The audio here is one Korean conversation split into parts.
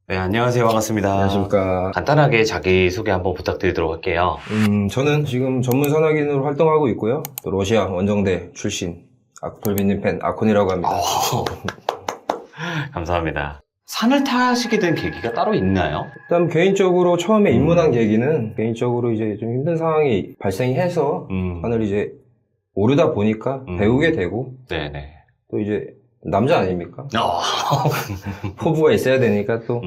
네, 안녕하세요. 반갑습니다. 안녕하십니까. 간단하게 자기소개 한번 부탁드리도록 할게요. 저는 지금 전문 산악인으로 활동하고 있고요. 또 러시아 원정대 출신 돌비님 팬 아콘이라고 합니다. 감사합니다. 산을 타시게 된 계기가 따로 있나요? 일단 개인적으로 처음에 입문한 계기는 개인적으로 이제 좀 힘든 상황이 발생해서 산을 이제 오르다 보니까 배우게 되고 네네. 또 이제 남자 아닙니까? 어. 포부가 있어야 되니까 또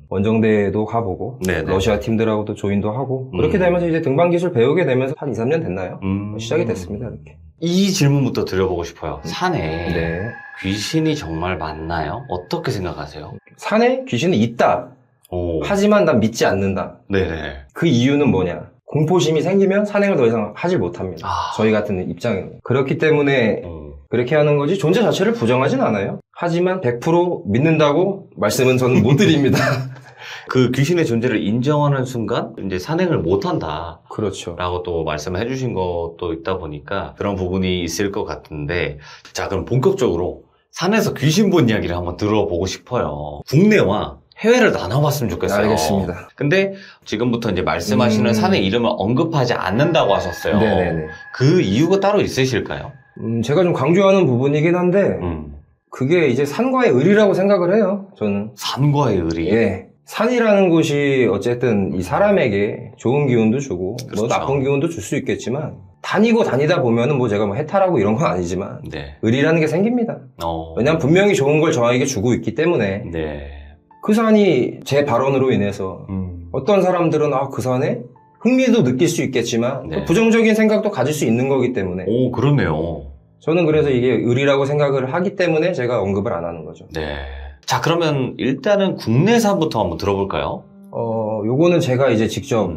원정대도 가보고 네네. 러시아 팀들하고도 조인도 하고 그렇게 되면서 이제 등반 기술 배우게 되면서 한 2, 3년 됐나요? 시작이 됐습니다. 이렇게. 이 질문부터 드려보고 싶어요. 산에 네. 귀신이 정말 많나요? 어떻게 생각하세요? 산에 귀신이 있다. 오. 하지만 난 믿지 않는다. 네네. 그 이유는 뭐냐? 공포심이 생기면 산행을 더 이상 하질 못합니다. 아. 저희 같은 입장은. 그렇기 때문에 그렇게 하는 거지 존재 자체를 부정하진 않아요. 하지만 100% 믿는다고 말씀은 저는 못 드립니다. 그 귀신의 존재를 인정하는 순간 이제 산행을 못한다. 그렇죠. 라고 또 말씀을 해주신 것도 있다 보니까 그런 부분이 있을 것 같은데, 자, 그럼 본격적으로 산에서 귀신 본 이야기를 한번 들어보고 싶어요. 국내와 해외를 나눠봤으면 좋겠어요. 알겠습니다. 근데 지금부터 이제 말씀하시는 산의 이름을 언급하지 않는다고 하셨어요. 네네네. 그 이유가 따로 있으실까요? 제가 좀 강조하는 부분이긴 한데 그게 이제 산과의 의리라고 생각을 해요. 저는. 산과의 의리. 예. 산이라는 곳이 어쨌든 이 사람에게 좋은 기운도 주고 그렇죠. 뭐 나쁜 기운도 줄 수 있겠지만 다니다 보면은 뭐 제가 뭐 해탈하고 이런 건 아니지만 네. 의리라는 게 생깁니다. 왜냐면 분명히 좋은 걸 저에게 주고 있기 때문에 네. 그 산이 제 발언으로 인해서 어떤 사람들은 그 산에 흥미도 느낄 수 있겠지만 네. 또 부정적인 생각도 가질 수 있는 거기 때문에 오, 그러네요. 저는 그래서 이게 의리라고 생각을 하기 때문에 제가 언급을 안 하는 거죠. 네. 자, 그러면 일단은 국내산부터 한번 들어볼까요? 요거는 제가 이제 직접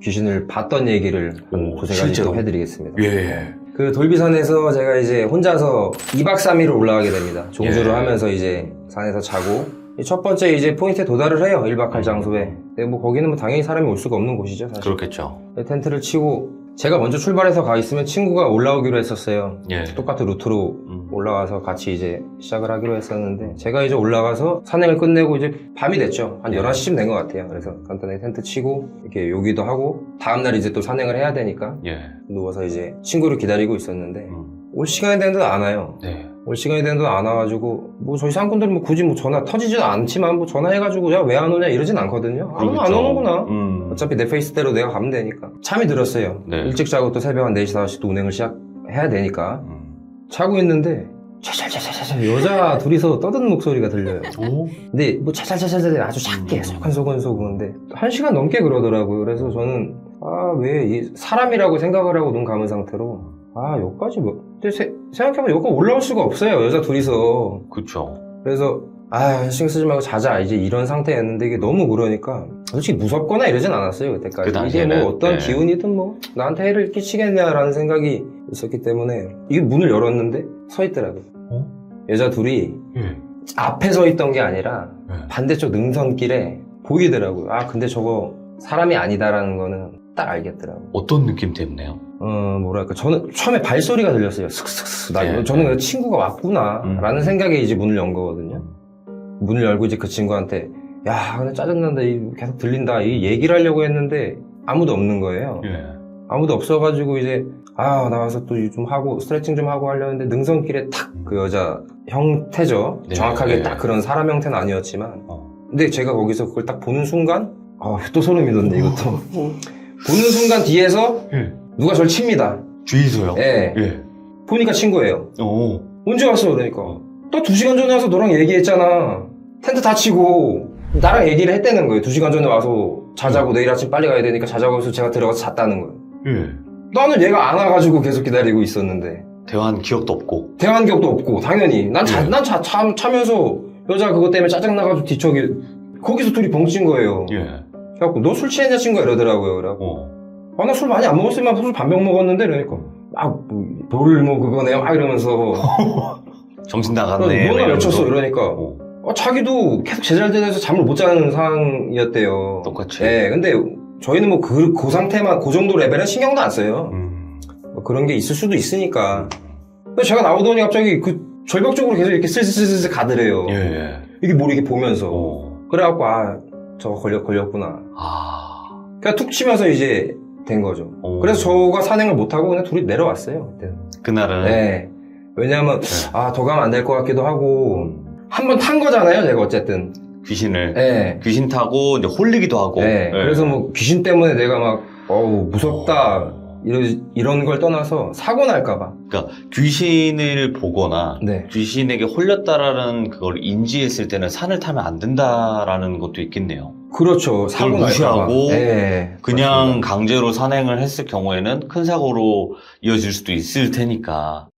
귀신을 봤던 얘기를 제가 실제로? 해드리겠습니다. 예. 그 돌비산에서 제가 이제 혼자서 2박 3일을 올라가게 됩니다. 종주를 예. 하면서 이제 산에서 자고 첫 번째 이제 포인트에 도달을 해요. 1박 할 장소에. 근데 뭐 거기는 뭐 당연히 사람이 올 수가 없는 곳이죠, 사실. 그렇겠죠. 텐트를 치고 제가 먼저 출발해서 가 있으면 친구가 올라오기로 했었어요. 예. 똑같은 루트로 올라가서 같이 이제 시작을 하기로 했었는데 제가 이제 올라가서 산행을 끝내고 이제 밤이 됐죠. 한 11시쯤 된 것 같아요. 그래서 간단하게 텐트 치고 이렇게 요기도 하고 다음날 이제 또 산행을 해야 되니까 예. 누워서 이제 친구를 기다리고 있었는데 올 시간이 되는데도 안 와요. 네. 올 시간이 되는데도 안 와가지고 뭐 저희 상권들은 뭐 굳이 뭐 전화 터지지도 않지만 뭐 전화해가지고 야 왜 안 오냐 이러진 않거든요. 안 그렇죠. 오는구나. 어차피 내 페이스대로 내가 가면 되니까. 잠이 들었어요. 네. 일찍 자고 또 새벽 한 4시, 5시 또 운행을 시작해야 되니까. 자고 있는데, 차차차차차 여자 둘이서 떠드는 목소리가 들려요. 오? 근데 뭐 차차차차차 아주 작게 소근소근소근데 1시간 넘게 그러더라고요. 그래서 저는, 왜 사람이라고 생각을 하고 눈 감은 상태로, 여기까지 뭐. 근데 생각해보면 여기까지 올라올 수가 없어요. 여자 둘이서. 그쵸. 그래서 신경 쓰지 말고 자자 이제 이런 상태였는데 이게 너무 그러니까 솔직히 무섭거나 이러진 않았어요 그때까지. 그 당시에는, 이게 뭐 어떤 네. 기운이든 뭐 나한테 해를 끼치겠냐라는 생각이 있었기 때문에 이게 문을 열었는데 서 있더라고요. 여자 둘이 예. 앞에 서 있던 게 아니라 네. 반대쪽 능선길에 보이더라고요. 근데 저거 사람이 아니다라는 거는 딱 알겠더라고요. 어떤 느낌 때문에요? 뭐랄까 저는 처음에 발소리가 들렸어요. 슥슥슥. 네. 저는 그냥 친구가 왔구나 라는 생각에 이제 문을 연 거거든요. 문을 열고 이제 그 친구한테 근데 짜증난다 계속 들린다 이 얘기를 하려고 했는데 아무도 없는 거예요. 예. 아무도 없어가지고 이제 나와서 또 좀 하고 스트레칭 좀 하고 하려는데 능선길에 탁 그 여자 형태죠. 네. 정확하게 네. 딱 그런 사람 형태는 아니었지만 근데 제가 거기서 그걸 딱 보는 순간 또 소름이 돋네 이것도. 보는 순간 뒤에서 예. 누가 저를 칩니다. 뒤에서요? 예. 예. 보니까 친구예요. 오. 언제 왔어? 그러니까. 또 2시간 전에 와서 너랑 얘기했잖아. 텐트 다 치고 나랑 얘기를 했다는 거예요. 2시간 전에 와서 자자고 내일 아침 빨리 가야 되니까 자자고 해서 제가 들어가서 잤다는 거예요. 예. 나는 얘가 안 와가지고 계속 기다리고 있었는데 대화한 기억도 없고. 대화한 격도 없고 당연히 난 차면서 여자 그것 때문에 짜증나가지고 뒤척이 거기서 둘이 벙친 거예요. 예. 그래갖고 너 술 취했냐 친구야 이러더라고요. 그래갖고 나 술 많이 안 먹었으면 술 반병 먹었는데 그러니까 돌 그거네요 이러면서 정신 나갔네. 뭔가 이러면서. 외쳤어 이러니까 자기도 계속 제잘되면서 잠을 못 자는 상황이었대요. 똑같이. 네, 근데 저희는 뭐 그 상태만 그 정도 레벨은 신경도 안 써요. 뭐 그런 게 있을 수도 있으니까. 근데 제가 나오더니 갑자기 그 절벽 쪽으로 계속 이렇게 슬슬슬슬 가더래요. 예. 이게 뭘 이렇게 보면서. 그래갖고 저거 걸렸구나. 그냥 툭 치면서 이제 된 거죠. 오. 그래서 저가 산행을 못하고 그냥 둘이 내려왔어요, 그때는. 그날은. 네. 왜냐하면 더 가면 안 될 것 같기도 하고 한 번 탄 거잖아요, 제가 어쨌든. 귀신을. 네. 귀신 타고 이제 홀리기도 하고. 네. 그래서 뭐 귀신 때문에 내가 막 무섭다 이런 걸 떠나서 사고 날까봐. 그러니까 귀신을 보거나 네. 귀신에게 홀렸다라는 그걸 인지했을 때는 산을 타면 안 된다라는 것도 있겠네요. 그렇죠. 사고 그걸 무시하고 네, 그냥 맞습니다. 강제로 산행을 했을 경우에는 큰 사고로 이어질 수도 있을 테니까.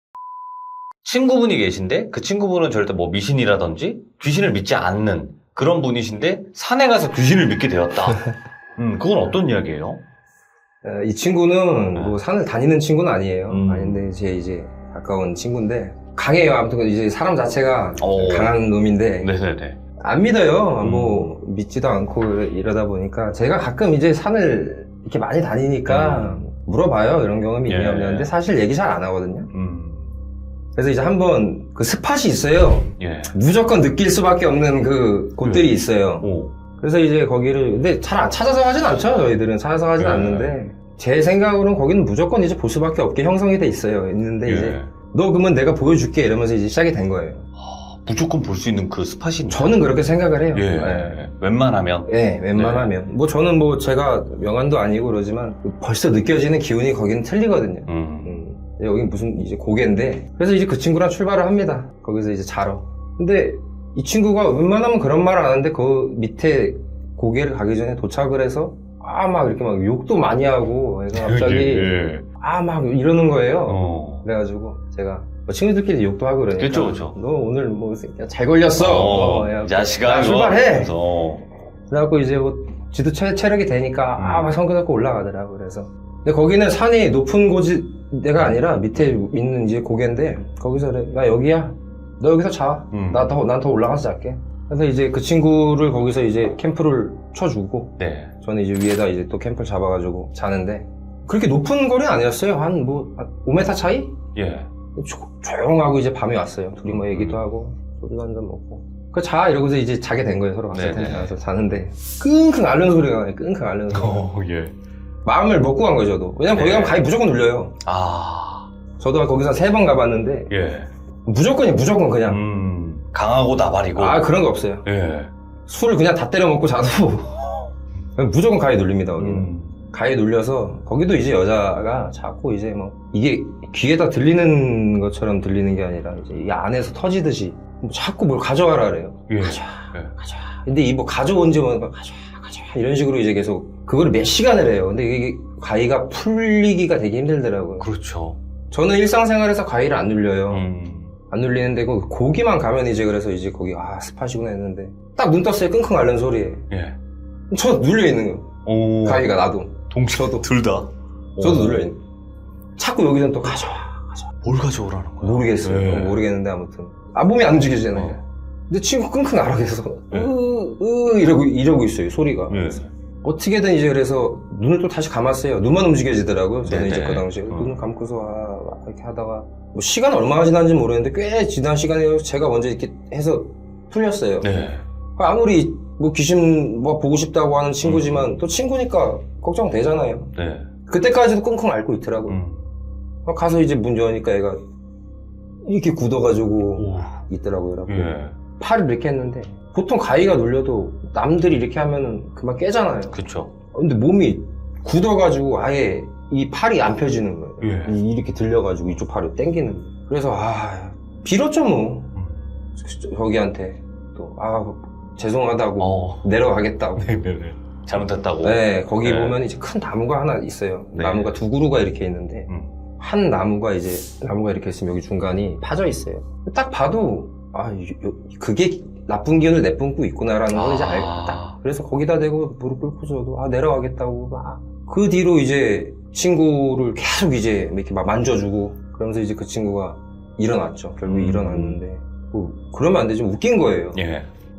친구분이 계신데 그 친구분은 절대 뭐 미신이라든지 귀신을 믿지 않는 그런 분이신데 산에 가서 귀신을 믿게 되었다. 그건 어떤 이야기예요? 이 친구는 뭐 산을 다니는 친구는 아니에요. 음. 아닌데 제 이제 가까운 친구인데 강해요. 아무튼 이제 사람 자체가 오. 강한 놈인데 네네네. 안 믿어요. 뭐 믿지도 않고 이러다 보니까 제가 가끔 이제 산을 이렇게 많이 다니니까 물어봐요. 이런 경험이 있냐 없냐. 근데 사실 얘기 잘 안 하거든요. 그래서 이제 한번 그 스팟이 있어요. 예. 무조건 느낄 수밖에 없는 그 곳들이 있어요. 오. 그래서 이제 거기를 근데 잘 찾아서 가진 않죠. 저희들은 찾아서 가진 않는데 제 생각으로는 거기는 무조건 이제 볼 수밖에 없게 형성이 돼 있어요. 있는데 이제 너 그러면 내가 보여줄게 이러면서 이제 시작이 된 거예요. 무조건 볼 수 있는 그 스팟이 저는 그렇게 생각을 해요. 예. 네. 웬만하면. 네, 웬만하면. 뭐 저는 뭐 제가 명안도 아니고 그러지만 벌써 느껴지는 기운이 거기는 틀리거든요. 여긴 무슨 이제 고개인데. 그래서 이제 그 친구랑 출발을 합니다. 거기서 이제 자러. 근데 이 친구가 웬만하면 그런 말 안 하는데 그 밑에 고개를 가기 전에 도착을 해서 막 이렇게 막 욕도 많이 하고 애가 갑자기 막 이러는 거예요. 그래가지고 제가 뭐 친구들끼리 욕도 하고 그러니까 그쵸. 너 오늘 뭐 잘 걸렸어. 자식아 출발해. 그래갖고 이제 뭐 지도 체력이 되니까 막 성격 갖고 올라가더라고. 그래서 근데 거기는 산이 높은 곳이,가 아니라 밑에 있는 이제 고개인데 거기서 그래, 야 여기야. 너 여기서 자. 난 더 올라가서 잘게. 그래서 이제 그 친구를 거기서 이제 캠프를 쳐주고 네. 저는 이제 위에다 이제 또 캠프를 잡아가지고 자는데 그렇게 높은 거리는 아니었어요. 한 5m 차이? 예. 조용하고 이제 밤이 왔어요. 둘이 뭐 얘기도 하고 소주도 한잔 먹고. 자 이러고서 이제 자게 된 거예요. 서로 같이 가서 자는데 끙끙 앓는 소리가 나요. 끙끙 앓는 소리. 예. 마음을 먹고 간 거죠. 저도. 왜냐면 거기 가면 가위 무조건 눌려요. 저도 거기서 3번 가봤는데 무조건 그냥 강하고 나발이고 그런 거 없어요. 예. 술을 그냥 다 때려 먹고 자도 무조건 가위 눌립니다. 거기는. 가위 눌려서 거기도 이제 여자가 자꾸 이제 뭐 이게 귀에다 들리는 것처럼 들리는 게 아니라 이제 이 안에서 터지듯이 자꾸 뭘 가져와라 그래요. 가져와. 근데 이 뭐 가져온지 뭐 가져와 이런 식으로 이제 계속 그거를 몇 시간을 해요. 근데 이게 가위가 풀리기가 되게 힘들더라고요. 그렇죠. 저는 일상생활에서 가위를 안 눌려요. 안 눌리는데 거기만 가면 이제 그래서 이제 거기 스팟이구나 했는데 딱 눈 떴어요. 끙끙 앓는 소리에. 예. 저 눌려 있는 거. 가위가 나도. 저도 둘 다. 저도 눌려 있는. 자꾸 여기는 또 가져와. 뭘 가져오라는 거야? 모르겠어요. 모르겠는데 아무튼. 몸이 안 움직이잖아요. 근데 친구 끙끙 앓아 계속 이러고 있어요. 소리가. 어떻게든 이제 그래서 눈을 또 다시 감았어요. 눈만 움직여지더라고요. 저는 이제 그 당시에 눈을 감고서 이렇게 하다가 뭐 시간 얼마나 지난지 모르겠는데 꽤 지난 시간에 제가 먼저 이렇게 해서 풀렸어요. 아무리 뭐 귀신 뭐 보고 싶다고 하는 친구지만 또 친구니까 걱정되잖아요. 그때까지도 끙끙 앓고 있더라고요. 가서 이제 문 여니까 얘가 이렇게 굳어가지고 있더라고요. 팔을 이렇게 했는데 보통 가위가 눌려도 남들이 이렇게 하면은 그만 깨잖아요. 그쵸. 근데 몸이 굳어가지고 아예 이 팔이 안 펴지는 거예요. 이렇게 들려가지고 이쪽 팔을 당기는 거예요. 그래서 빌었죠 뭐. 저기한테 또 죄송하다고 내려가겠다고. 잘못했다고. 네, 거기 보면 이제 큰 나무가 하나 있어요. 나무가 2그루가 이렇게 있는데 한 나무가 이렇게 있으면 여기 중간이 파져 있어요. 딱 봐도 그게 나쁜 기운을 내뿜고 있구나라는 걸 이제 알겠다. 그래서 거기다 대고 무릎 꿇고 저도 내려가겠다고 그 뒤로 이제 친구를 계속 이제 이렇게 막 만져주고 그러면서 이제 그 친구가 일어났죠. 결국 일어났는데 그러면 안 되지. 웃긴 거예요.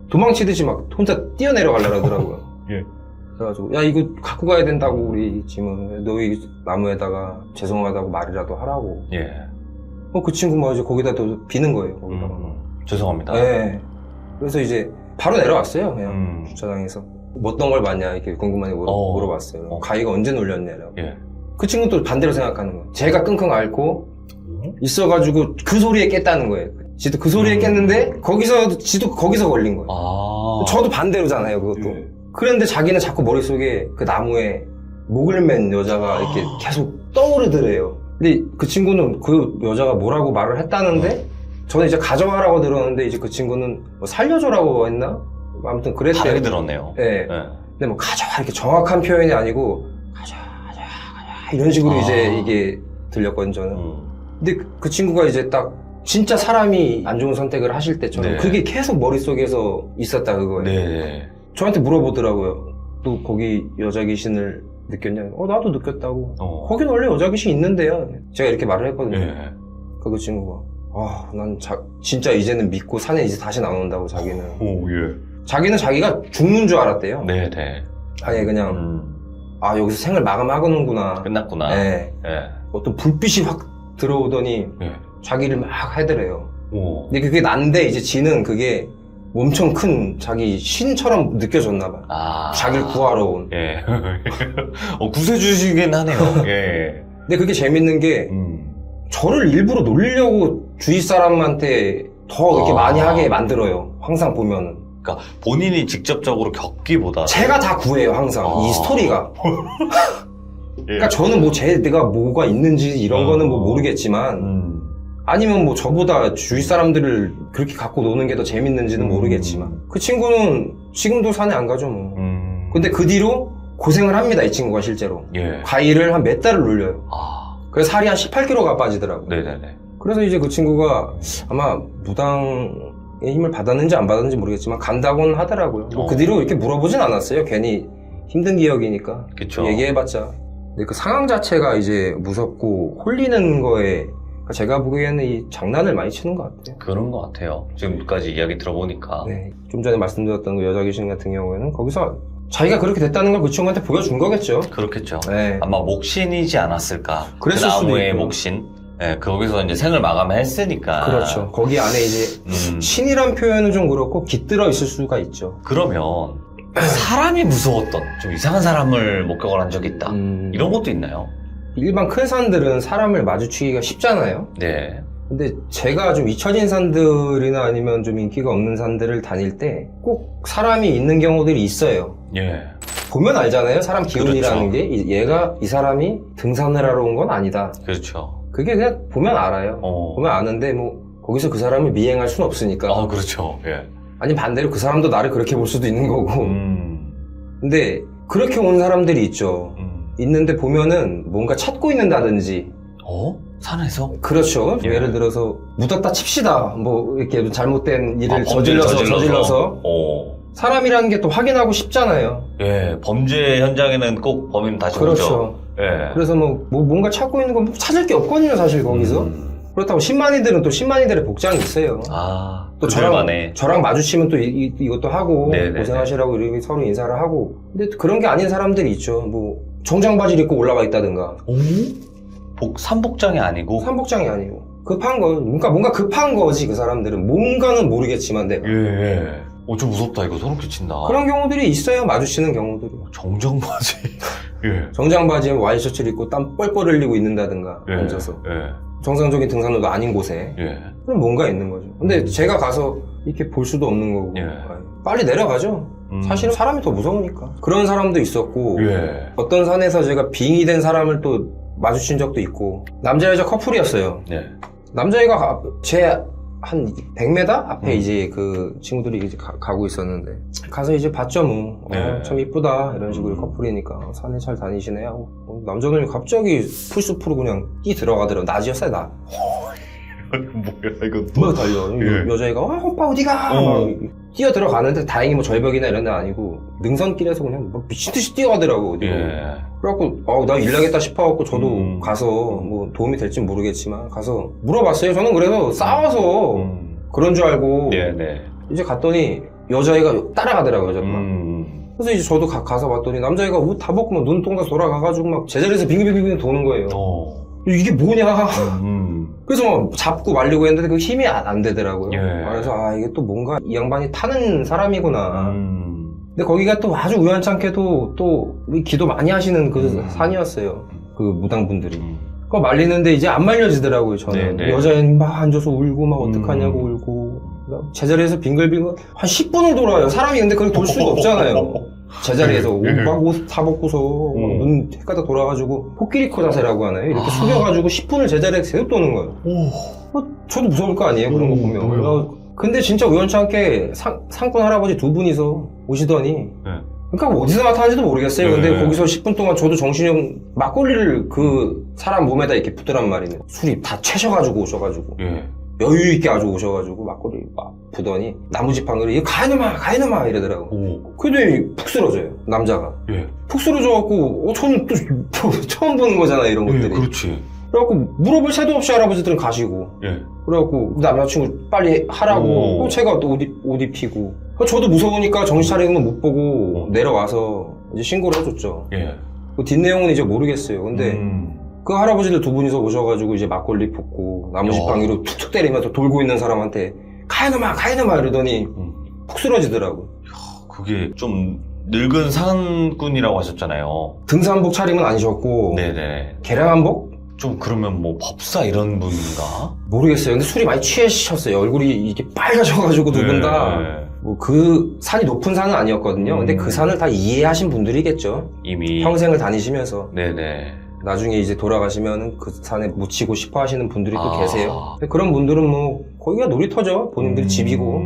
도망치듯이 막 혼자 뛰어내려가려고 하더라고요. 그래가지고 야 이거 갖고 가야 된다고 우리 짐은 너 이 나무에다가 죄송하다고 말이라도 하라고. 그 친구 뭐 이제 거기다 또 비는 거예요. 거기다가 죄송합니다. 네. 그래서 이제 바로 내려왔어요. 그냥 주차장에서. 뭐 어떤 걸 봤냐 이렇게 궁금하게 물어봤어요. 가위가 언제 눌렸냐라고. 예. 그 친구는 또 반대로 생각하는 거예요. 제가 끙끙 앓고 있어가지고 그 소리에 깼다는 거예요. 지도 그 소리에 깼는데 지도 거기서 걸린 거예요. 아. 저도 반대로잖아요, 그것도. 예. 그런데 자기는 자꾸 머릿속에 그 나무에 목을 맨 여자가 이렇게 계속 떠오르더래요. 근데 그 친구는 그 여자가 뭐라고 말을 했다는데 저는 이제 가져와라고 들었는데 이제 그 친구는 뭐 살려줘라고 했나? 아무튼 그랬대요. 다르게 들었네요. 네. 예. 근데 뭐 가져와 이렇게 정확한 표현이 아니고 가져와 이런 식으로 이제 이게 들렸거든요, 저는. 근데 그 친구가 이제 딱 진짜 사람이 안 좋은 선택을 하실 때처럼 네. 그게 계속 머릿속에서 있었다 그거예요. 네. 저한테 물어보더라고요. 또 거기 여자 귀신을 느꼈냐? 나도 느꼈다고. 거긴 원래 여자 귀신 있는데요. 제가 이렇게 말을 했거든요. 예. 그 친구가 난 진짜 이제는 믿고 산에 이제 다시 나온다고 자기는. 오, 예. 자기는 자기가 죽는 줄 알았대요. 네, 네. 아예 그냥 여기서 생을 마감하고는구나. 끝났구나. 네. 예. 어떤 불빛이 확 들어오더니 예. 자기를 막 해더래요. 오. 근데 그게 난데 이제 지는 그게 엄청 큰 자기 신처럼 느껴졌나 봐요. 자기를 구하러 온. 예. 구세주시긴 하네요. 예. 근데 그게 재밌는 게 저를 일부러 놀리려고 주위 사람한테 더 이렇게 많이 하게 만들어요. 항상 보면은. 그러니까 본인이 직접적으로 겪기보다 제가 다 구해요, 항상. 이 스토리가. 예. 그러니까 저는 뭐 내가 뭐가 있는지 이런 거는 뭐 모르겠지만 아니면 뭐 저보다 주위 사람들을 그렇게 갖고 노는 게 더 재밌는지는 모르겠지만 그 친구는 지금도 산에 안 가죠 뭐. 근데 그 뒤로 고생을 합니다, 이 친구가 실제로. 예. 과일을 한 몇 달을 눌려요. 그래서 살이 한 18kg가 빠지더라고요. 네네네. 그래서 이제 그 친구가 아마 무당의 힘을 받았는지 안 받았는지 모르겠지만 간다고는 하더라고요. 뭐 그 뒤로 이렇게 물어보진 않았어요. 괜히 힘든 기억이니까. 그쵸. 얘기해봤자. 근데 그 상황 자체가 이제 무섭고 홀리는 거에 제가 보기에는 이 장난을 많이 치는 것 같아요. 그런 것 같아요. 지금까지 이야기 들어보니까. 네. 좀 전에 말씀드렸던 그 여자 귀신 같은 경우에는 거기서 자기가 그렇게 됐다는 걸 그 친구한테 보여준 거겠죠. 그렇겠죠. 네. 아마 목신이지 않았을까. 그랬을 수도 나무의 있고. 목신. 예, 거기서 이제 생을 마감했으니까. 그렇죠. 거기 안에 이제 신이란 표현은 좀 그렇고 깃들어 있을 수가 있죠. 그러면 사람이 무서웠던 좀 이상한 사람을 목격을 한 적이 있다. 이런 것도 있나요? 일반 큰 산들은 사람을 마주치기가 쉽잖아요. 네. 근데 제가 좀 잊혀진 산들이나 아니면 좀 인기가 없는 산들을 다닐 때 꼭 사람이 있는 경우들이 있어요. 예. 보면 알잖아요. 사람 기운이라는 그렇죠. 게 이 사람이 등산을 하러 온 건 아니다. 그렇죠. 그게 그냥 보면 알아요. 보면 아는데 뭐 거기서 그 사람을 미행할 수는 없으니까. 그렇죠. 예. 아니 반대로 그 사람도 나를 그렇게 볼 수도 있는 거고. 근데 그렇게 온 사람들이 있죠. 있는데 보면은 뭔가 찾고 있는다든지. 산에서? 그렇죠. 예. 예를 들어서 묻었다 칩시다. 뭐 이렇게 잘못된 일을 범죄를 저질러서 사람이라는 게 또 확인하고 싶잖아요. 예, 범죄 현장에는 꼭 범인 다시 오죠. 그렇죠. 예. 그래서 뭐 뭔가 찾고 있는 건 찾을 게 없거든요, 사실 거기서. 그렇다고 신만이들은 또 신만이들의 복장이 있어요. 또 저랑 마주치면 또 이것도 하고 네네네. 고생하시라고 이렇게 서로 인사를 하고. 근데 그런 게 아닌 사람들이 있죠. 뭐 정장 바지를 입고 올라와 있다든가. 삼복장이 아니고? 삼복장이 아니고. 급한 거, 뭔가 급한 거지, 그 사람들은. 뭔가는 모르겠지만 내가. 예. 좀 무섭다. 이거 소름 끼친다. 그런 경우들이 있어요, 마주치는 경우들이. 정장 바지. 예. 정장 바지에 와이셔츠를 입고 땀 뻘뻘 흘리고 있는다든가, 예. 앉아서. 예. 정상적인 등산로도 아닌 곳에. 예. 그럼 뭔가 있는 거죠. 근데 제가 가서 이렇게 볼 수도 없는 거고. 예. 빨리 내려가죠. 사실은 사람이 더 무서우니까. 그런 사람도 있었고. 예. 어떤 산에서 제가 빙이 된 사람을 또 마주친 적도 있고. 남자 여자 커플이었어요. 예. 남자애가 제 한 100m 앞에 이제 그 친구들이 이제 가고 있었는데 가서 이제 봤죠 뭐. 참 이쁘다 이런 식으로 커플이니까 산에 잘 다니시네 하고 남자분이 갑자기 풀숲으로 그냥 뛰 들어가더라고. 낮이었어요 나. 뭐야 이거 뭐 달려. 예. 여자애가 오빠 어디가 막 뛰어 들어가는데 다행히 뭐 절벽이나 이런 데 아니고 능선길에서 그냥 막 미친듯이 뛰어가더라고. 예. 그래갖고 나 일나겠다 싶어갖고 저도 가서 뭐 도움이 될진 모르겠지만 가서 물어봤어요. 저는 그래서 싸워서 그런 줄 알고 네네. 이제 갔더니 여자애가 따라가더라고요. 여자가. 그래서 이제 저도 가서 봤더니 남자애가 옷 다 벗고 막 눈동자 돌아가가지고 막 제자리에서 빙글빙글 도는 거예요. 이게 뭐냐. 그래서 뭐 잡고 말리고 했는데 그 힘이 안 되더라고요. 예. 그래서 이게 또 뭔가 이 양반이 타는 사람이구나. 근데 거기가 또 아주 우연찮게도 또 기도 많이 하시는 그 산이었어요. 그 무당분들이. 그거 말리는데 이제 안 말려지더라고요, 저는. 네네. 여자애는 막 앉아서 울고 막 어떡하냐고 울고. 제자리에서 빙글빙글 한 10분을 돌아요. 사람이 근데 그렇게 돌 수가 없잖아요. 제자리에서 막 옷 사벗고서 눈 헷가닥 돌아가지고 코끼리코 자세라고 하나요? 이렇게 숙여가지고 10분을 제자리에서 계속 도는 거예요. 저도 무서울 거 아니에요, 그런 거 보면. 근데 진짜 우연찮게 상권 할아버지 두 분이서 오시더니 그러니까 어디서 나타난지도 모르겠어요. 근데 거기서 10분 동안 저도 정신이 없는 막걸리를 그 사람 몸에다 이렇게 붓더란 말이네. 술이 다 채셔가지고 오셔가지고 여유 있게 아주 오셔가지고 막걸리 막 부더니 나무지팡이로 이거 가이놈아 이러더라고. 그러더니 푹 쓰러져요, 남자가. 푹 쓰러져갖고 저는 또 처음 보는 거잖아, 이런 것들이. 그렇지. 그래갖고 물어볼 새도 없이 할아버지들은 가시고. 그래갖고 남자친구 빨리 하라고 또 제가 또 옷 입히고. 저도 무서우니까 정신 차리면 못 보고 내려와서 이제 신고를 해줬죠. 그 뒷내용은 이제 모르겠어요. 근데 그 할아버지들 두 분이서 오셔가지고 이제 막걸리 붓고 나무지팡이로 툭툭 때리면서 돌고 있는 사람한테 가이놈아 이러더니 푹 쓰러지더라고. 그게 좀 늙은 산꾼이라고 하셨잖아요. 등산복 차림은 아니셨고 네네. 개량한복? 좀 그러면 뭐 법사 이런 분인가? 모르겠어요. 근데 술이 많이 취하셨어요. 얼굴이 이렇게 빨개져가지고 두 분 다. 뭐 그 산이 높은 산은 아니었거든요. 근데 그 산을 다 이해하신 분들이겠죠. 이미 평생을 다니시면서. 네네. 나중에 이제 돌아가시면은 그 산에 묻히고 싶어 하시는 분들이 또 계세요. 근데 그런 분들은 뭐 거기가 놀이터죠. 본인들 집이고.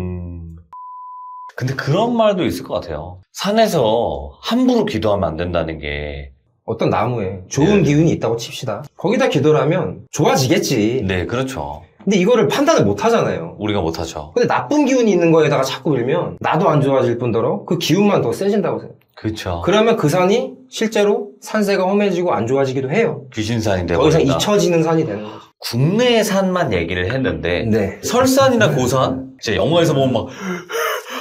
근데 그런 말도 있을 것 같아요. 산에서 함부로 기도하면 안 된다는 게. 어떤 나무에 좋은 기운이 있다고 칩시다. 거기다 기도를 하면 좋아지겠지. 네, 그렇죠. 근데 이거를 판단을 못 하잖아요. 우리가 못 하죠. 근데 나쁜 기운이 있는 거에다가 자꾸 밀면 나도 안 좋아질 뿐더러 그 기운만 더 세진다고 생각해요. 그렇죠. 그러면 그 산이 실제로 산세가 험해지고 안 좋아지기도 해요. 귀신산이 되고 더 이상 잊혀지는 산이 되는 거죠. 국내 산만 얘기를 했는데 네. 설산이나 고산? 진짜 영화에서 보면 막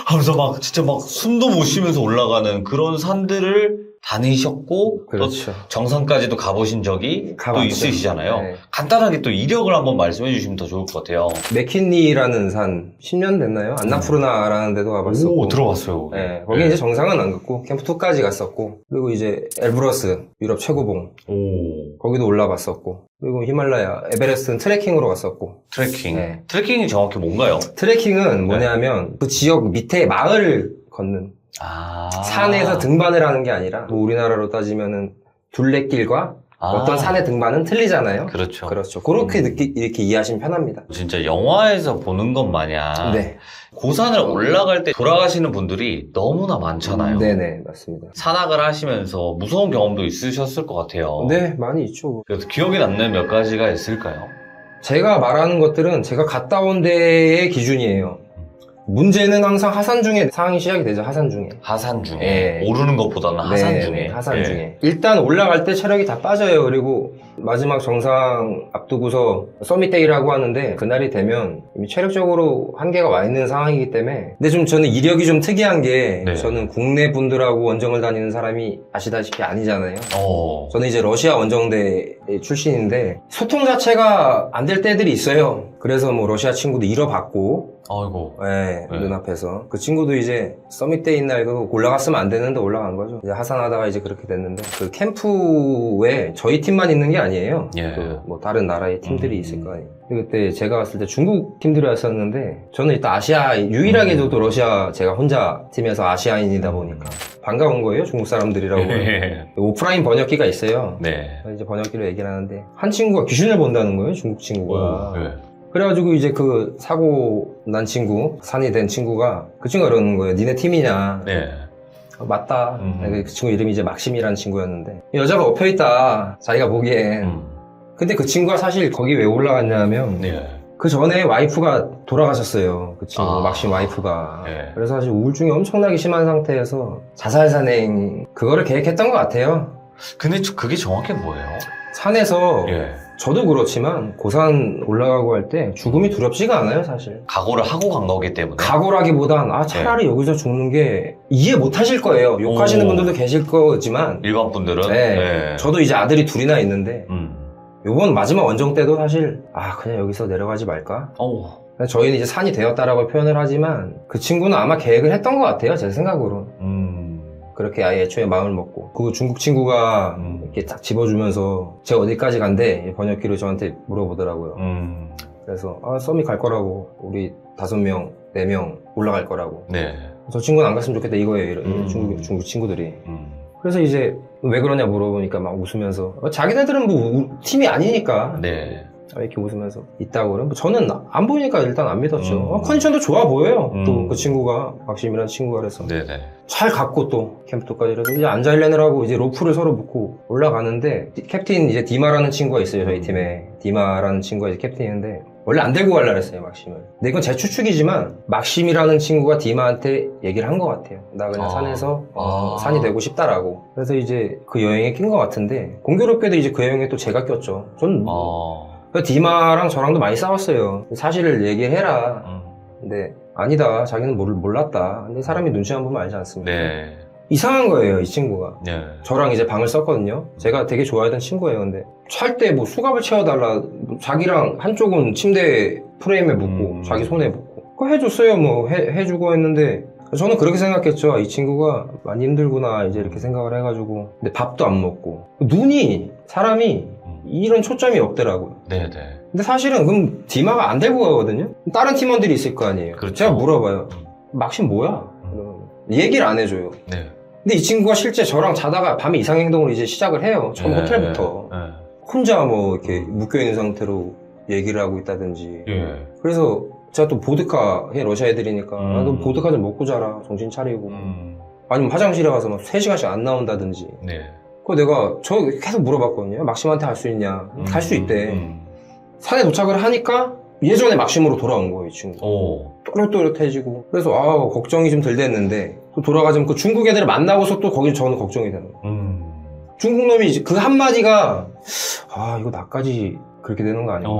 하면서 막 진짜 막 숨도 못 쉬면서 올라가는 그런 산들을 다니셨고 그렇죠. 또 정상까지도 가보신 적이 가봤죠. 또 있으시잖아요. 네. 간단하게 또 이력을 한번 말씀해 주시면 더 좋을 것 같아요. 맥킨리라는 산 10년 됐나요? 안나푸르나라는 데도 가봤었고. 오, 들어봤어요. 네, 거기 이제 정상은 안 갔고 캠프 2까지 갔었고, 그리고 이제 엘브러스 유럽 최고봉 오, 거기도 올라봤었고, 그리고 히말라야 에베레스트는 트레킹으로 갔었고. 트레킹. 네. 트레킹이 정확히 뭔가요? 트레킹은 뭐냐면 그 지역 밑에 마을을 걷는 산에서 등반을 하는 게 아니라 뭐 우리나라로 따지면은 둘레길과 어떤 산의 등반은 틀리잖아요. 그렇죠. 그렇죠. 그렇게 이렇게 이해하시면 편합니다. 진짜 영화에서 보는 것 마냥 네. 고산을 올라갈 때 돌아가시는 분들이 너무나 많잖아요. 네네, 맞습니다. 산악을 하시면서 무서운 경험도 있으셨을 것 같아요. 네, 많이 있죠. 그래서 기억에 남는 몇 가지가 있을까요? 제가 말하는 것들은 제가 갔다 온 데의 기준이에요. 문제는 항상 하산 중에 상황이 시작이 되죠. 하산 중에. 하산 중에. 네. 오르는 것보다는 하산 네, 중에. 네, 하산 네. 중에. 일단 올라갈 때 체력이 다 빠져요. 그리고 마지막 정상 앞두고서 서밋데이라고 하는데 그날이 되면 이미 체력적으로 한계가 와 있는 상황이기 때문에. 근데 저는 이력이 좀 특이한 게 네. 저는 국내 분들하고 원정을 다니는 사람이 아시다시피 아니잖아요. 저는 이제 러시아 원정대 출신인데 소통 자체가 안 될 때들이 있어요. 그래서 뭐 러시아 친구도 잃어봤고 아이고. 네, 눈앞에서. 그 친구도 이제 서밋데이 날 그거 올라갔으면 안 되는데 올라간 거죠. 이제 하산하다가 이제 그렇게 됐는데 그 캠프에 저희 팀만 있는 게 아니에요. 예. 그 뭐 다른 나라의 팀들이 있을 거 아니에요. 그때 제가 갔을 때 중국 팀들이 왔었는데 저는 일단 아시아 유일하게도 또 러시아 제가 혼자 팀에서 아시아인이다 보니까 반가운 거예요. 중국 사람들이라고. 오프라인 번역기가 있어요. 네. 이제 번역기로 얘기를 하는데 한 친구가 귀신을 본다는 거예요. 중국 친구가. 네. 그래가지고 이제 그 사고 난 친구, 산이 된 친구가 그 친구가 그러는 거예요. 니네 팀이냐? 네. 맞다. 그 친구 이름이 이제 막심이라는 친구였는데 여자가 엎혀있다. 자기가 보기엔. 근데 그 친구가 사실 거기 왜 올라갔냐면 네. 그 전에 와이프가 돌아가셨어요. 그 친구, 아. 막심 와이프가. 네. 그래서 사실 우울증이 엄청나게 심한 상태에서 자살 산행 그거를 계획했던 것 같아요. 근데 그게 정확히 뭐예요? 산에서 예. 저도 그렇지만 고산 올라가고 할 때 죽음이 두렵지가 않아요, 사실. 각오를 하고 간 거기 때문에. 각오라기보단 차라리 여기서 죽는 게 이해 못 하실 거예요. 욕하시는 오. 분들도 계실 거지만 일반 분들은. 네. 저도 이제 아들이 둘이나 있는데 요번 마지막 원정 때도 사실 그냥 여기서 내려가지 말까? 저희는 이제 산이 되었다라고 표현을 하지만 그 친구는 아마 계획을 했던 것 같아요. 제 생각으로. 그렇게 아예 애초에 마음을 먹고 그 중국 친구가 이렇게 딱 집어주면서 제가 어디까지 간대 번역기로 저한테 물어보더라고요. 그래서 썸이 갈 거라고 우리 5명, 4명 올라갈 거라고. 네. 저 친구는 안 갔으면 좋겠다 이거예요. 이런 중국 친구들이. 그래서 이제 왜 그러냐 물어보니까 막 웃으면서 자기네들은 뭐 팀이 아니니까. 네. 이렇게 웃으면서 있다고 그러면 저는 안 보니까 일단 안 믿었죠. 컨디션도 좋아 보여요. 또 그 친구가 막심이라는 친구가 그래서 네네. 잘 갔고 또 캠프도까지 그래서 이제 앉아일래느라고 이제 로프를 서로 묶고 올라가는데 캡틴 이제 디마라는 친구가 있어요. 저희 팀에 디마라는 친구가 이제 캡틴인데 원래 안 데리고 가려고 했어요. 막심을. 근데 이건 제 추측이지만 막심이라는 친구가 디마한테 얘기를 한 것 같아요. 나 그냥 산에서 산이 되고 싶다라고. 그래서 이제 그 여행에 낀 것 같은데 공교롭게도 이제 그 여행에 또 제가 꼈죠. 전 디마랑 저랑도 많이 싸웠어요. 사실을 얘기해라. 근데 아니다. 자기는 몰랐다. 근데 사람이 눈치만 보면 알지 않습니까? 네. 이상한 거예요, 이 친구가. 네. 저랑 이제 방을 썼거든요. 제가 되게 좋아하던 친구예요. 근데 찰 때 뭐 수갑을 채워달라. 뭐 자기랑 한쪽은 침대 프레임에 묶고 자기 손에 묶고. 그거 해줬어요. 뭐 해주고 했는데 저는 그렇게 생각했죠. 이 친구가 많이 힘들구나 이제 이렇게 생각을 해가지고. 근데 밥도 안 먹고 눈이 사람이 이런 초점이 없더라고요. 네네. 근데 사실은 그럼 디마가 안 데리고 가거든요. 다른 팀원들이 있을 거 아니에요. 그렇죠. 제가 물어봐요. 막심 뭐야? 얘기를 안 해줘요. 네. 근데 이 친구가 실제 저랑 자다가 밤에 이상행동을 이제 시작을 해요. 처음 네. 호텔부터. 네. 혼자 뭐 이렇게 묶여있는 상태로 얘기를 하고 있다든지. 예. 그래서 제가 또 보드카 해 러시아 애들이니까 너 보드카 좀 먹고 자라. 정신 차리고. 아니면 화장실에 가서 막 3시간씩 안 나온다든지. 네. 그거 내가 저 계속 물어봤거든요. 막심한테 갈 수 있냐? 갈 수 있대. 산에 도착을 하니까 예전에 막심으로 돌아온 거예요, 이 친구. 또렷또렷해지고. 그래서 걱정이 좀 덜 됐는데 또 돌아가자면 그 중국 애들을 만나고서 또 거기 저는 걱정이 되는 거예요. 중국 놈이 이제 그 한마디가 이거 나까지 그렇게 되는 거 아닌가.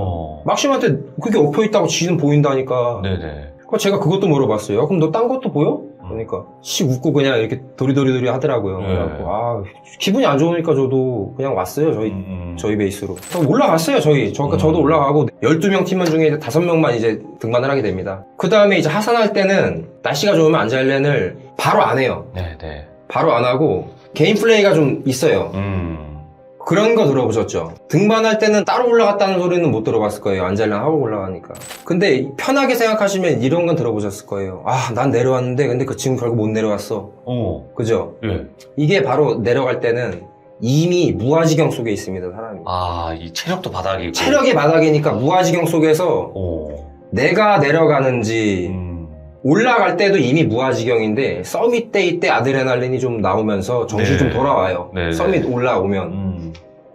막심한테 그게 엎혀있다고 지는 보인다니까. 네네. 제가 그것도 물어봤어요. 그럼 너 딴 것도 보여? 그러니까 웃고 그냥 이렇게 도리도리 하더라고요. 그래갖고 기분이 안 좋으니까 저도 그냥 왔어요. 저희 베이스로. 올라갔어요. 저도 올라가고 12명 팀원 중에 5명만 이제 등반을 하게 됩니다. 그 다음에 이제 하산할 때는 날씨가 좋으면 안자일렌을 바로 안 해요. 네네. 바로 안 하고 개인 플레이가 좀 있어요. 그런 거 들어보셨죠? 등반할 때는 따로 올라갔다는 소리는 못 들어봤을 거예요. 안자일렌 하고 올라가니까. 근데 편하게 생각하시면 이런 건 들어보셨을 거예요. 난 내려왔는데 근데 그 친구 결국 못 내려왔어. 그죠? 예. 이게 바로 내려갈 때는 이미 무아지경 속에 있습니다, 사람이. 이 체력도 바닥이고. 체력이 바닥이니까 무아지경 속에서 내가 내려가는지 올라갈 때도 이미 무아지경인데 서밋 데이 때 아드레날린이 좀 나오면서 정신이 좀 돌아와요. 네네. 서밋 올라오면.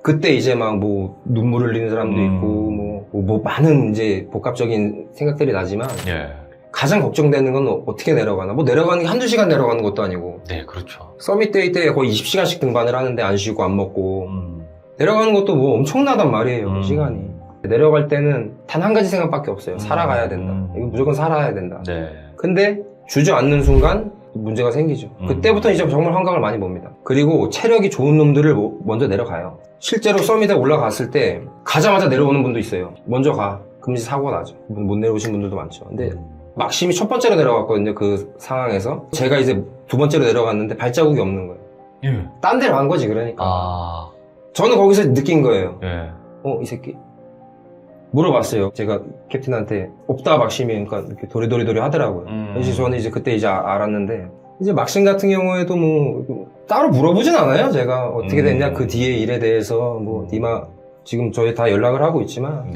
그때 이제 막 뭐 눈물 흘리는 사람도 있고 뭐 많은 이제 복합적인 생각들이 나지만 가장 걱정되는 건 어떻게 내려가나. 뭐 내려가는 게 한두 시간 내려가는 것도 아니고. 네, 그렇죠. 서밋 데이 때 거의 20시간씩 등반을 하는데 안 쉬고 안 먹고 내려가는 것도 뭐 엄청나단 말이에요. 시간이. 내려갈 때는 단 한 가지 생각밖에 없어요. 살아가야 된다. 이거 무조건 살아야 된다. 네. 근데 주저앉는 순간 문제가 생기죠. 그때부터 이제 정말 환각을 많이 봅니다. 그리고 체력이 좋은 놈들을 먼저 내려가요. 실제로 서밋에 올라갔을 때 가자마자 내려오는 분도 있어요. 먼저 가. 금시 사고가 나죠. 못 내려오신 분들도 많죠. 근데 막심이 첫 번째로 내려갔거든요. 그 상황에서. 제가 이제 두 번째로 내려갔는데 발자국이 없는 거예요. 딴 데로 간 거지, 그러니까. 저는 거기서 느낀 거예요. 이 새끼. 물어봤어요. 제가 캡틴한테 없다 막심이 그러니까 이렇게 도리도리 하더라고요. 그래서 저는 이제 그때 이제 알았는데 이제 막심 같은 경우에도 뭐 따로 물어보진 않아요. 제가 어떻게 됐냐 그 뒤에 일에 대해서 뭐 디마 지금 저희 다 연락을 하고 있지만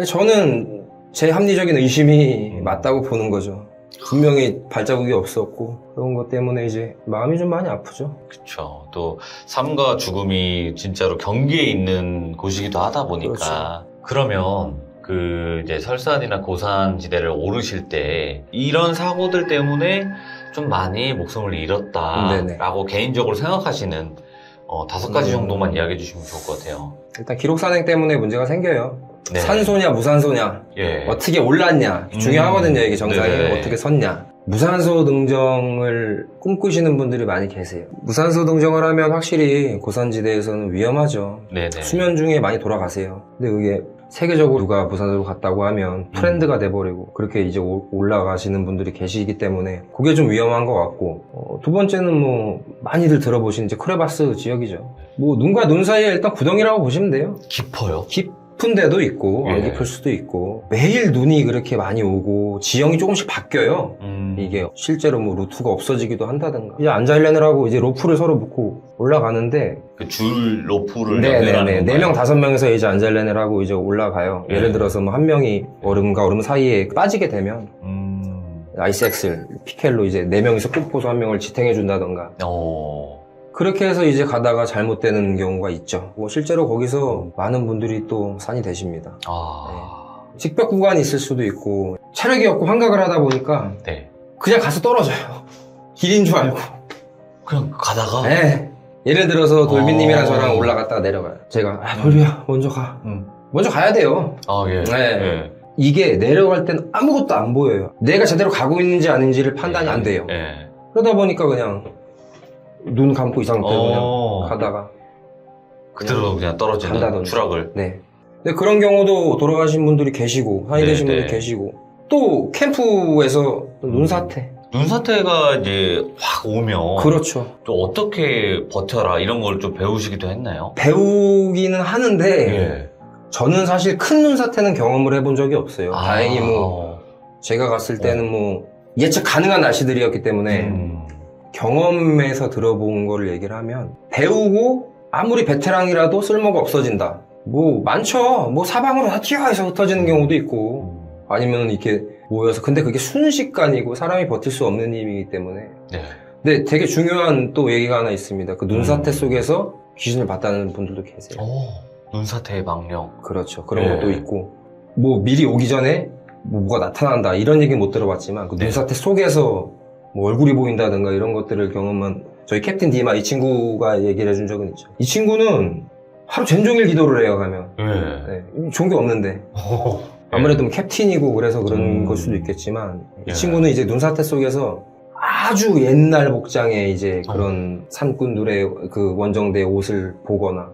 저는 제 합리적인 의심이 맞다고 보는 거죠. 분명히 발자국이 없었고 그런 것 때문에 이제 마음이 좀 많이 아프죠. 그렇죠. 또 삶과 죽음이 진짜로 경계에 있는 곳이기도 하다 보니까. 그렇죠. 그러면 그 이제 설산이나 고산 지대를 오르실 때 이런 사고들 때문에 좀 많이 목숨을 잃었다라고 개인적으로 생각하시는 5가지 정도만 이야기해 주시면 좋을 것 같아요. 일단 기록 산행 때문에 문제가 생겨요. 네. 산소냐 무산소냐 어떻게 올랐냐 중요하거든요. 이게 정상에 어떻게 섰냐. 무산소 등정을 꿈꾸시는 분들이 많이 계세요. 무산소 등정을 하면 확실히 고산지대에서는 위험하죠. 네네. 수면 중에 많이 돌아가세요. 근데 그게 세계적으로 누가 무산소로 갔다고 하면 트렌드가 돼버리고 그렇게 이제 올라가시는 분들이 계시기 때문에 그게 좀 위험한 것 같고, 두 번째는 뭐 많이들 들어보신 이제 크레바스 지역이죠. 뭐 눈과 눈 사이에 일단 구덩이라고 보시면 돼요. 깊어요? 깊은 데도 있고 안 예. 깊을 수도 있고, 매일 눈이 그렇게 많이 오고 지형이 조금씩 바뀌어요. 이게 실제로 뭐 루트가 없어지기도 한다든가. 이제 안잘레느라고 이제 로프를 서로 묶고 올라가는데, 그 줄 로프를 네네네, 연결하는 4명 5명에서 이제 안잘레느라고 이제 올라가요. 네. 예를 들어서 뭐 한 명이 얼음과 얼음 사이에 빠지게 되면 아이스 엑셀 피켈로 이제 4명이서 꽂고서 한 명을 지탱해 준다던가. 그렇게 해서 이제 가다가 잘못되는 경우가 있죠. 뭐 실제로 거기서 많은 분들이 또 산이 되십니다. 직벽 구간이 있을 수도 있고, 체력이 없고 환각을 하다 보니까 네. 그냥 가서 떨어져요. 길인 줄 알고. 그냥 가다가? 네. 예를 들어서 돌비님이랑 저랑 올라갔다가 내려가요. 제가 돌비야 먼저 가. 먼저 가야 돼요. 예. 네. 예. 이게 내려갈 땐 아무것도 안 보여요. 내가 제대로 가고 있는지 아닌지를 판단이 안 돼요. 예. 그러다 보니까 그냥 눈 감고 이 상태로 그냥 가다가 그대로 그냥 떨어지는 간다든지. 추락을. 네. 근데 그런 경우도 돌아가신 분들이 계시고 산이 되신 분들이 계시고, 또 캠프에서 눈사태. 눈사태가 이제 확 오면 그렇죠. 또 어떻게 버텨라 이런 걸 좀 배우시기도 했나요? 배우기는 하는데 예. 저는 사실 큰 눈사태는 경험을 해본 적이 없어요. 다행히 뭐 제가 갔을 때는 뭐 예측 가능한 날씨들이었기 때문에 경험에서 들어본 거를 얘기를 하면, 배우고 아무리 베테랑이라도 쓸모가 없어진다. 뭐 많죠. 뭐 사방으로 다 튀어해서 흩어지는 경우도 있고, 아니면 이렇게 모여서. 근데 그게 순식간이고 사람이 버틸 수 없는 힘이기 때문에. 네. 근데 되게 중요한 또 얘기가 하나 있습니다. 그 눈사태 속에서 귀신을 봤다는 분들도 계세요. 눈사태의 망령. 그렇죠. 그런 것도 있고, 뭐 미리 오기 전에 뭐가 나타난다 이런 얘기는 못 들어봤지만, 그 눈사태 속에서 뭐 얼굴이 보인다든가 이런 것들을 경험한 저희 캡틴 디마 이 친구가 얘기를 해준 적은 있죠. 이 친구는 하루 종일 기도를 해요, 가면. 네. 좋은 게 없는데. 아무래도 뭐 캡틴이고 그래서 그런 걸 수도 있겠지만, 이 친구는 이제 눈사태 속에서 아주 옛날 복장의 이제 그런 산꾼들의 그 원정대의 옷을 보거나,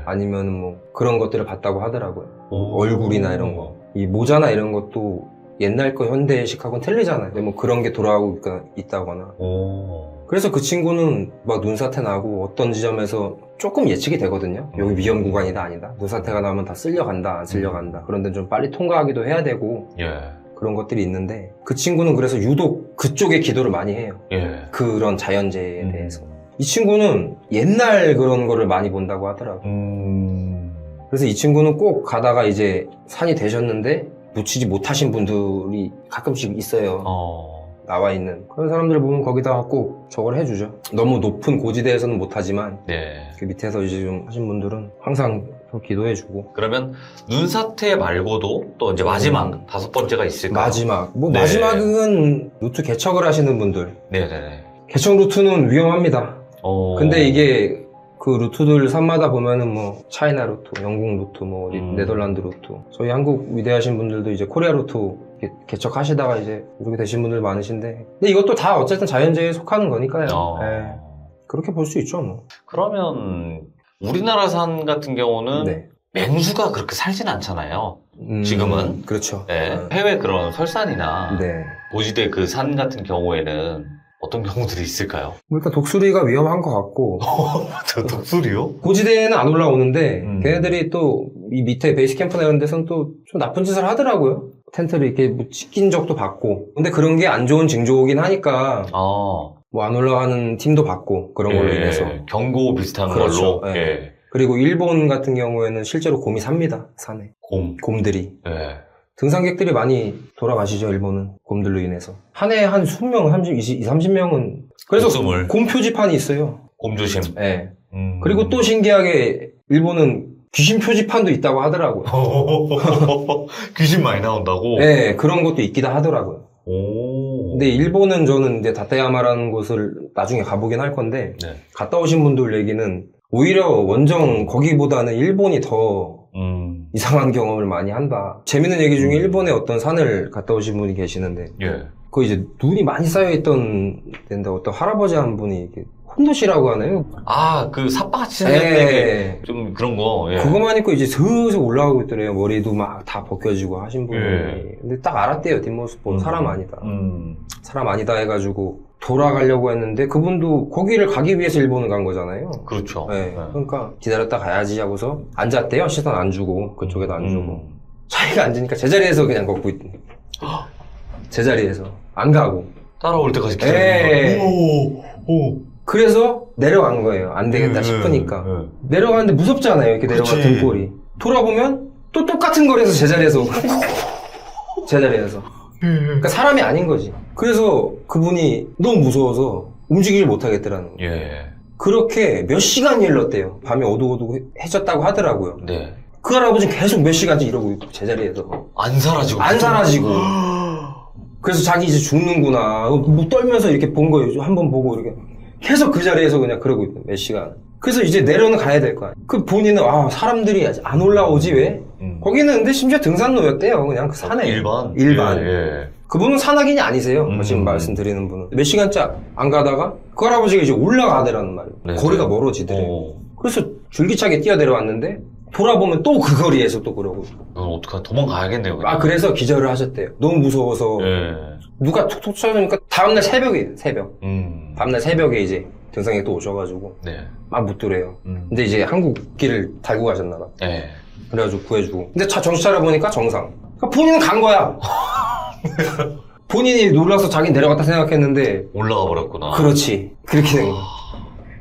아니면 뭐 그런 것들을 봤다고 하더라고요. 얼굴이나 이런 거. 이 모자나 이런 것도 옛날 거 현대식하고는 틀리잖아요. 근데 뭐 그런 게 돌아오고 있다거나. 그래서 그 친구는 막 눈사태 나고 어떤 지점에서 조금 예측이 되거든요. 여기 위험 구간이다 아니다. 눈사태가 나오면 다 쓸려간다 안 쓸려간다. 그런데 좀 빨리 통과하기도 해야 되고 그런 것들이 있는데, 그 친구는 그래서 유독 그쪽에 기도를 많이 해요. 그런 자연재해에 대해서. 이 친구는 옛날 그런 거를 많이 본다고 하더라고요. 그래서 이 친구는 꼭 가다가 이제 산이 되셨는데 놓치지 못하신 분들이 가끔씩 있어요. 나와 있는 그런 사람들을 보면 거기다가 꼭 저걸 해주죠. 너무 높은 고지대에서는 못하지만 그 밑에서 이제 좀 하신 분들은 항상 기도해주고. 그러면 눈사태 말고도 또 이제 마지막 5번째가 있을까요? 마지막 마지막은 루트 개척을 하시는 분들. 네네네. 개척 루트는 위험합니다. 근데 이게 그 루트들 산마다 보면은 뭐 차이나 루트, 영국 루트, 뭐 네덜란드 루트, 저희 한국 위대하신 분들도 이제 코리아 루트 개척하시다가 이제 이렇게 되신 분들 많으신데, 근데 이것도 다 어쨌든 자연재해에 속하는 거니까요. 그렇게 볼 수 있죠 뭐. 그러면 우리나라 산 같은 경우는 맹수가 그렇게 살진 않잖아요. 지금은. 그렇죠. 해외 그런 설산이나 고지대 그 산 같은 경우에는 어떤 경우들이 있을까요? 일단 독수리가 위험한 것 같고. 독수리요? 고지대에는 안 올라오는데 걔네들이 또 이 밑에 베이스 캠프나 이런 데서는 또 좀 나쁜 짓을 하더라고요. 텐트를 이렇게 뭐 찢긴 적도 봤고. 근데 그런 게 안 좋은 징조긴 하니까 뭐 안 올라가는 팀도 봤고, 그런 걸로 인해서 경고 비슷한 그렇죠. 걸로. 그리고 일본 같은 경우에는 실제로 곰이 삽니다, 산에. 곰들이. 등산객들이 많이 돌아가시죠, 일본은. 곰들로 인해서. 한 해에 한 20명, 30명은. 그래서 곰 표지판이 있어요. 곰 조심. 그리고 또 신기하게 일본은 귀신 표지판도 있다고 하더라고요. 귀신 많이 나온다고? 그런 것도 있기도 하더라고요. 근데 일본은 저는 이제 다테야마라는 곳을 나중에 가보긴 할 건데, 갔다 오신 분들 얘기는 오히려 원정 거기보다는 일본이 더 이상한 경험을 많이 한다. 재밌는 얘기 중에 일본의 어떤 산을 갔다 오신 분이 계시는데 그 이제 눈이 많이 쌓여있던 데인데 어떤 할아버지 한 분이 이렇게 혼도시라고 하나요? 아, 그 삿바같이 생겼는데 예. 좀 그런 거. 예. 그거만 입고 이제 슬슬 올라가고 있더래요. 머리도 막 다 벗겨지고 하신 분이. 예. 근데 딱 알았대요. 뒷모습 보면 사람 아니다. 음. 사람 아니다 해가지고 돌아가려고 했는데 그분도 거기를 가기 위해서 일본을 간 거잖아요. 그렇죠. 네. 그러니까 기다렸다 가야지 하고서 앉았대요. 시선 안 주고 그쪽에도 안 주고 자기가 앉으니까 제자리에서 그냥 걷고 있대. 제자리에서 안 가고 따라올 때까지 기다리는 예. 거야. 오. 그래서 내려간 거예요. 안 되겠다 싶으니까 내려가는데 무섭잖아요. 이렇게 내려간 그치. 등골이 돌아보면 또 똑같은 거리에서 제자리에서 제자리에서 그러니까 사람이 아닌 거지. 그래서 그분이 너무 무서워서 움직이질 못하겠더라는 거예요. 예. 그렇게 몇 시간이 흘렀대요. 밤이 어둑어둑해졌다고 하더라고요. 네. 그 할아버지는 계속 몇 시간째 이러고 있고 제자리에서 안 사라지고. 안 사라지고. 그래서 자기 이제 죽는구나 뭐 떨면서 이렇게 본 거예요. 한번 보고 이렇게 계속 그 자리에서 그냥 그러고 있대 몇 시간. 그래서 이제 내려는 가야 될 거야. 그 본인은 사람들이 안 올라오지 왜? 거기는 근데 심지어 등산로였대요. 그냥 그 산에 일반. 예. 그분은 산악인이 아니세요. 지금 말씀드리는 분은 몇 시간째 안 가다가 그 할아버지가 이제 올라가더라는 말이에요. 네. 거리가 멀어지더래요. 그래서 줄기차게 뛰어내려왔는데 돌아보면 또 그 거리에서 또 그러고. 어떡하 도망가야겠네요. 그냥. 그래서 기절을 하셨대요. 너무 무서워서 예. 누가 툭툭 쳐주니까 다음날 새벽이에요. 새벽. 음. 다음날 새벽에 이제 등산객 또 오셔가지고 네. 막 묻더래요. 근데 이제 한국 길을 달고 가셨나 봐. 예. 그래가지고 구해주고. 근데 정신 차려보니까 정상. 그러니까 본인은 간 거야. 본인이 놀라서 자기 내려갔다 생각했는데 올라가 버렸구나. 그렇지. 그렇게 된 거야.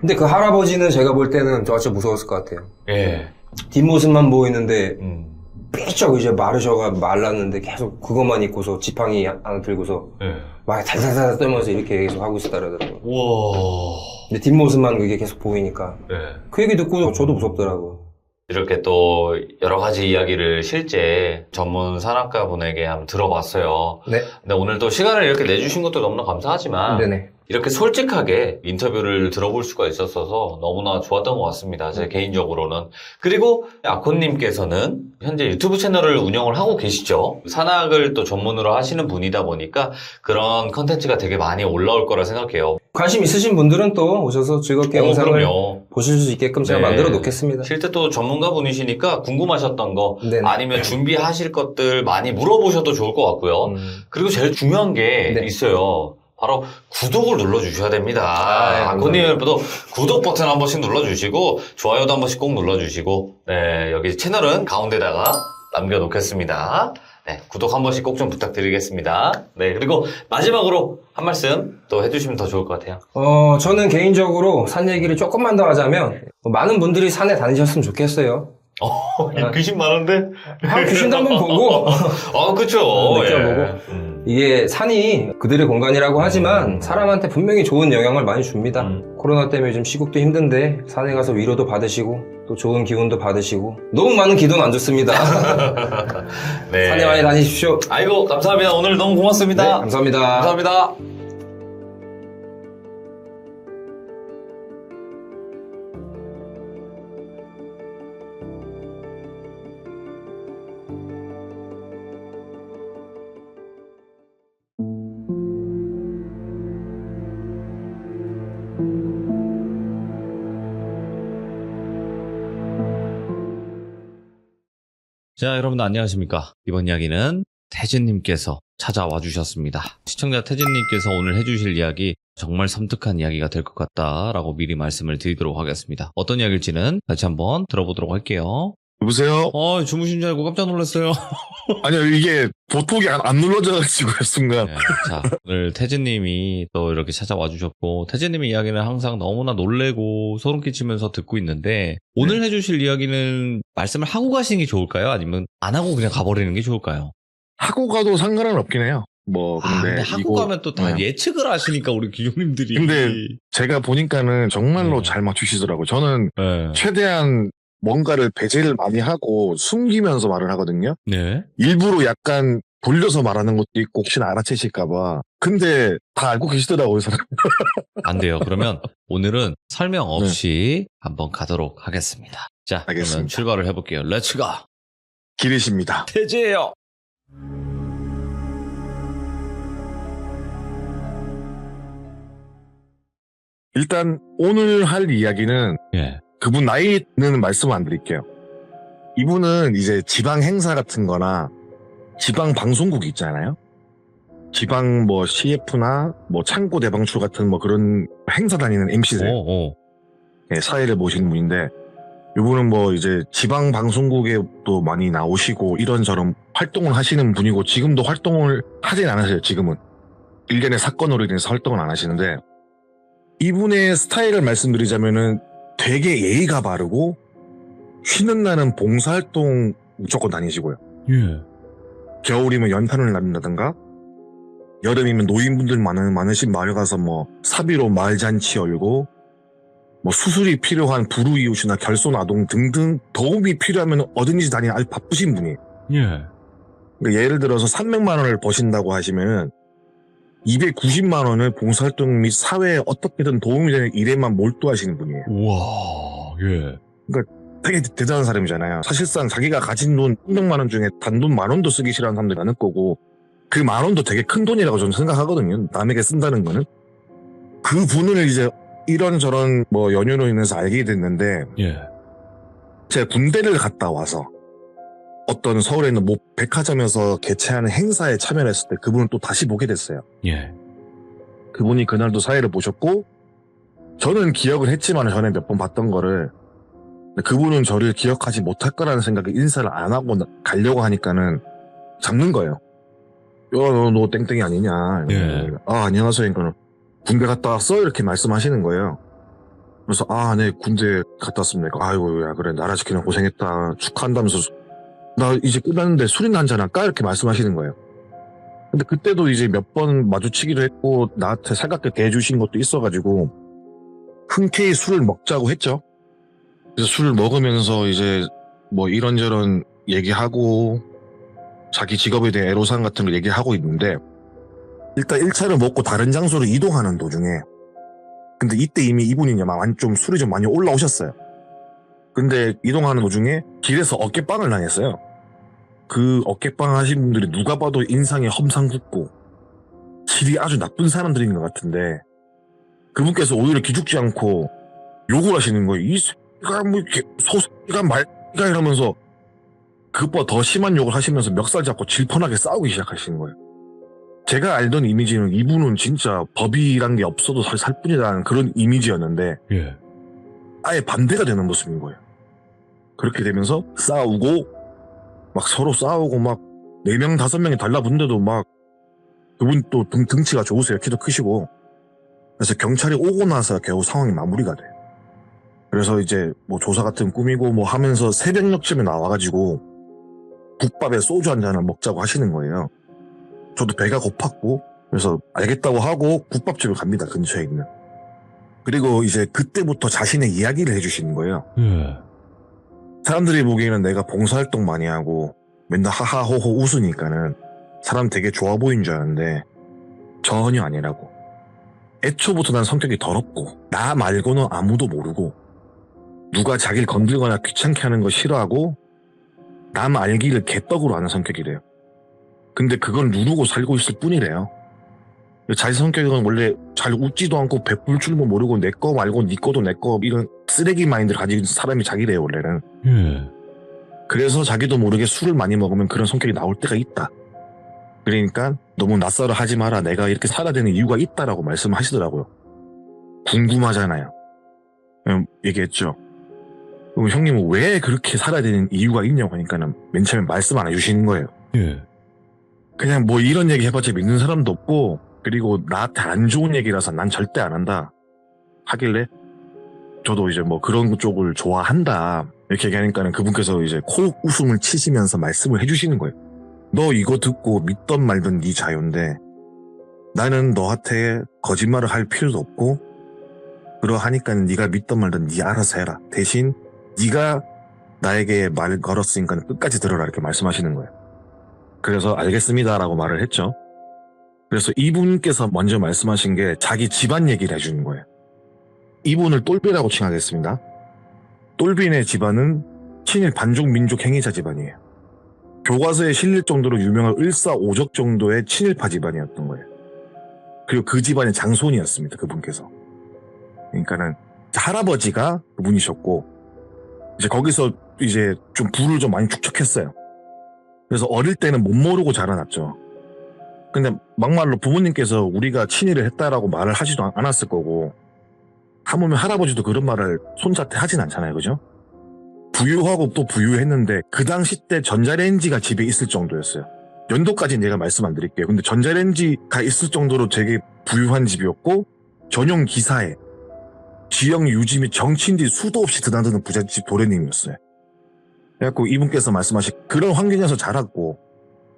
근데 그 할아버지는 제가 볼 때는 진짜 무서웠을 것 같아요. 예. 뒷모습만 보이는데 음. 삐쩍 이제 마르셔가 말랐는데 계속 그것만 입고서 지팡이 하나 들고서 예. 막 달달달 떨면서 이렇게 계속 하고 있었다더라고요. 우와. 근데 뒷모습만 그게 계속 보이니까 예. 그 얘기 듣고 저도 무섭더라고요. 이렇게 또 여러 가지 이야기를 실제 전문 산악가 분에게 한번 들어봤어요. 네. 근데 오늘 또 시간을 이렇게 내주신 것도 너무나 감사하지만 네네. 이렇게 솔직하게 인터뷰를 들어볼 수가 있었어서 너무나 좋았던 것 같습니다. 제 개인적으로는. 그리고 아콘님께서는 현재 유튜브 채널을 운영을 하고 계시죠. 산악을 또 전문으로 하시는 분이다 보니까 그런 컨텐츠가 되게 많이 올라올 거라 생각해요. 관심 있으신 분들은 또 오셔서 즐겁게 영상을 그럼요. 보실 수 있게끔 제가 네. 만들어 놓겠습니다. 실제 또 전문가 분이시니까 궁금하셨던 거 네네. 아니면 준비하실 것들 많이 물어보셔도 좋을 것 같고요. 그리고 제일 중요한 게 네. 있어요. 바로 구독을 눌러주셔야 됩니다. 아코님도 구독 버튼 한 번씩 눌러주시고 좋아요도 한 번씩 꼭 눌러주시고 네, 여기 채널은 가운데다가 남겨놓겠습니다. 네, 구독 한 번씩 꼭 좀 부탁드리겠습니다. 네, 그리고 마지막으로 한 말씀 또 해주시면 더 좋을 것 같아요. 저는 개인적으로 산 얘기를 조금만 더 하자면 많은 분들이 산에 다니셨으면 좋겠어요. 귀신 많은데? 귀신도 한번 보고 그쵸. 느껴보고. 이게 산이 그들의 공간이라고 하지만 사람한테 분명히 좋은 영향을 많이 줍니다. 코로나 때문에 요즘 시국도 힘든데 산에 가서 위로도 받으시고 또 좋은 기운도 받으시고 너무 많은 기도는 안 좋습니다. 네. 산에 많이 다니십시오. 아이고 감사합니다. 오늘 너무 고맙습니다. 네, 감사합니다. 감사합니다. 자, 여러분 안녕하십니까. 이번 이야기는 태진님께서 찾아와 주셨습니다. 시청자 태진님께서 오늘 해주실 이야기 정말 섬뜩한 이야기가 될 것 같다라고 미리 말씀을 드리도록 하겠습니다. 어떤 이야기일지는 같이 한번 들어보도록 할게요. 여보세요? 주무신 줄 알고 깜짝 놀랐어요. 아니요, 이게 보톡이 안 눌러져가지고, 순간. 네, 자, 오늘 태진님이 또 이렇게 찾아와 주셨고, 태진님의 이야기는 항상 너무나 놀래고 소름 끼치면서 듣고 있는데, 오늘 해주실 이야기는 말씀을 하고 가시는 게 좋을까요? 아니면 안 하고 그냥 가버리는 게 좋을까요? 하고 가도 상관은 없긴 해요. 근데 하고 가면 또 다 예측을 하시니까, 우리 기종님들이. 근데 제가 보니까는 정말로 잘 맞추시더라고요. 저는 최대한 뭔가를 배제를 많이 하고 숨기면서 말을 하거든요. 네. 일부러 약간 돌려서 말하는 것도 있고 혹시나 알아채실까봐. 근데 다 알고 계시더라고요, 사람. 안 돼요. 그러면 오늘은 설명 없이 한번 가도록 하겠습니다. 자, 알겠습니다. 그러면 출발을 해볼게요. 렛츠고! 기르십니다. 태지예요. 일단 오늘 할 이야기는 예. 그분 나이는 말씀 안 드릴게요. 이분은 이제 지방 행사 같은 거나 지방 방송국 있잖아요. 지방 뭐 CF나 뭐 창고 대방출 같은 뭐 그런 행사 다니는 MC세요. 예, 사회를 보시는 분인데 이분은 뭐 이제 지방 방송국에 또 많이 나오시고 이런저런 활동을 하시는 분이고 지금도 활동을 하진 않으세요. 지금은 일련의 사건으로 인해서 활동을 안 하시는데 이분의 스타일을 말씀드리자면은 되게 예의가 바르고 쉬는 날은 봉사활동 무조건 다니시고요. 예. 겨울이면 연탄을 나른다든가 여름이면 노인분들 많으신 마을 가서 뭐 사비로 마을잔치 열고 뭐 수술이 필요한 불우이웃이나 결손아동 등등 도움이 필요하면 어딘지 다니는 아주 바쁘신 분이에요. 예. 그러니까 예를 들어서 300만 원을 버신다고 하시면은 290만 원을 봉사활동 및 사회에 어떻게든 도움이 되는 일에만 몰두하시는 분이에요. 우와. 예. 되게 대단한 사람이잖아요. 사실상 자기가 가진 돈 300만 원 중에 단돈 10,000원도 쓰기 싫어하는 사람들이 많을 거고 그 10,000원도 되게 큰 돈이라고 저는 생각하거든요. 남에게 쓴다는 거는. 그 분을 이제 이런저런 뭐 연유로 인해서 알게 됐는데 예. 제가 군대를 갔다 와서 어떤 서울에 있는 뭐 백화점에서 개최하는 행사에 참여를 했을 때 그분을 또 다시 보게 됐어요. 예. 그분이 그날도 사회를 보셨고 저는 기억을 했지만 전에 몇 번 봤던 거를 그분은 저를 기억하지 못할 거라는 생각에 인사를 안 하고 가려고 하니까는 잡는 거예요. 너 땡땡이 아니냐. 예. 안녕하세요. 그러니까 군대 갔다 왔어? 이렇게 말씀하시는 거예요. 그래서 네 군대 갔다 왔습니다. 아이고 야 그래 나라 지키는 고생했다 축하한다면서 나 이제 끝났는데 술이나 한잔 할까? 이렇게 말씀하시는 거예요. 근데 그때도 이제 몇 번 마주치기도 했고 나한테 살갑게 대해주신 것도 있어가지고 흔쾌히 술을 먹자고 했죠. 그래서 술을 먹으면서 이제 뭐 이런저런 얘기하고 자기 직업에 대해 애로사항 같은 걸 얘기하고 있는데 일단 1차를 먹고 다른 장소로 이동하는 도중에 근데 이때 이미 이분이 좀 술이 좀 많이 올라오셨어요. 근데 이동하는 도중에 길에서 어깨빵을 당했어요. 그 어깨빵 하신 분들이 누가 봐도 인상이 험상궂고 질이 아주 나쁜 사람들인 것 같은데 그분께서 오히려 기죽지 않고 욕을 하시는 거예요. 이 새끼가 뭐 이렇게 소새끼가 말가 이러면서 그것보다 더 심한 욕을 하시면서 멱살 잡고 질펀하게 싸우기 시작하시는 거예요. 제가 알던 이미지는 이분은 진짜 법이란 게 없어도 살 뿐이라는 그런 이미지였는데 예. 아예 반대가 되는 모습인 거예요. 그렇게 되면서 싸우고 막 서로 싸우고 막 4명 5명이 달라붙는데도 막 그분 또 등치가 좋으세요. 키도 크시고. 그래서 경찰이 오고 나서 겨우 상황이 마무리가 돼요. 그래서 이제 뭐 조사 같은 거 꾸미고 뭐 하면서 새벽녘쯤에 나와가지고 국밥에 소주 한 잔을 먹자고 하시는 거예요. 저도 배가 고팠고 그래서 알겠다고 하고 국밥집을 갑니다. 근처에 있는. 그리고 이제 그때부터 자신의 이야기를 해주시는 거예요. 예. 사람들이 보기에는 내가 봉사활동 많이 하고 맨날 하하호호 웃으니까는 사람 되게 좋아 보이는 줄 알았는데 전혀 아니라고. 애초부터 난 성격이 더럽고 나 말고는 아무도 모르고 누가 자기를 건들거나 귀찮게 하는 거 싫어하고 남 알기를 개떡으로 아는 성격이래요. 근데 그걸 누르고 살고 있을 뿐이래요. 자기 성격은 원래 잘 웃지도 않고 베풀 줄도 모르고 내 거 말고 네 거도 내 거 이런 쓰레기 마인드를 가진 사람이 자기래요 원래는. 예. 그래서 자기도 모르게 술을 많이 먹으면 그런 성격이 나올 때가 있다. 그러니까 너무 낯설어 하지 마라. 내가 이렇게 살아야 되는 이유가 있다라고 말씀하시더라고요. 궁금하잖아요. 얘기했죠. 그럼 형님은 왜 그렇게 살아야 되는 이유가 있냐고 하니까는 맨 처음에 말씀 안 해주시는 거예요. 예. 그냥 뭐 이런 얘기 해봤자 믿는 사람도 없고 그리고 나한테 안 좋은 얘기라서 난 절대 안 한다 하길래 저도 이제 뭐 그런 쪽을 좋아한다 이렇게 얘기하니까는 그분께서 이제 코 웃음을 치시면서 말씀을 해주시는 거예요. 너 이거 듣고 믿던 말던 네 자유인데 나는 너한테 거짓말을 할 필요도 없고 그러하니까 네가 믿던 말던 네 알아서 해라. 대신 네가 나에게 말 걸었으니까 끝까지 들어라 이렇게 말씀하시는 거예요. 그래서 알겠습니다라고 말을 했죠. 그래서 이분께서 먼저 말씀하신 게 자기 집안 얘기를 해주는 거예요. 이분을 똘비라고 칭하겠습니다. 똘비네 집안은 친일 반족 민족 행위자 집안이에요. 교과서에 실릴 정도로 유명한 을사오적 정도의 친일파 집안이었던 거예요. 그리고 그 집안의 장손이었습니다. 그분께서. 그러니까는 할아버지가 그분이셨고 이제 거기서 이제 좀 부를 좀 많이 축적했어요. 그래서 어릴 때는 못 모르고 자라났죠. 근데 막말로 부모님께서 우리가 친일을 했다라고 말을 하지도 않았을 거고 하물며 할아버지도 그런 말을 손자한테 하진 않잖아요. 그죠? 부유하고 또 부유했는데 그 당시 때 전자레인지가 집에 있을 정도였어요. 연도까지는 제가 말씀 안 드릴게요. 근데 전자레인지가 있을 정도로 되게 부유한 집이었고 전용 기사에 지역 유지 및 정치인들이 수도 없이 드나드는 부잣집 도련님이었어요. 그래갖고 이분께서 말씀하신 그런 환경에서 자랐고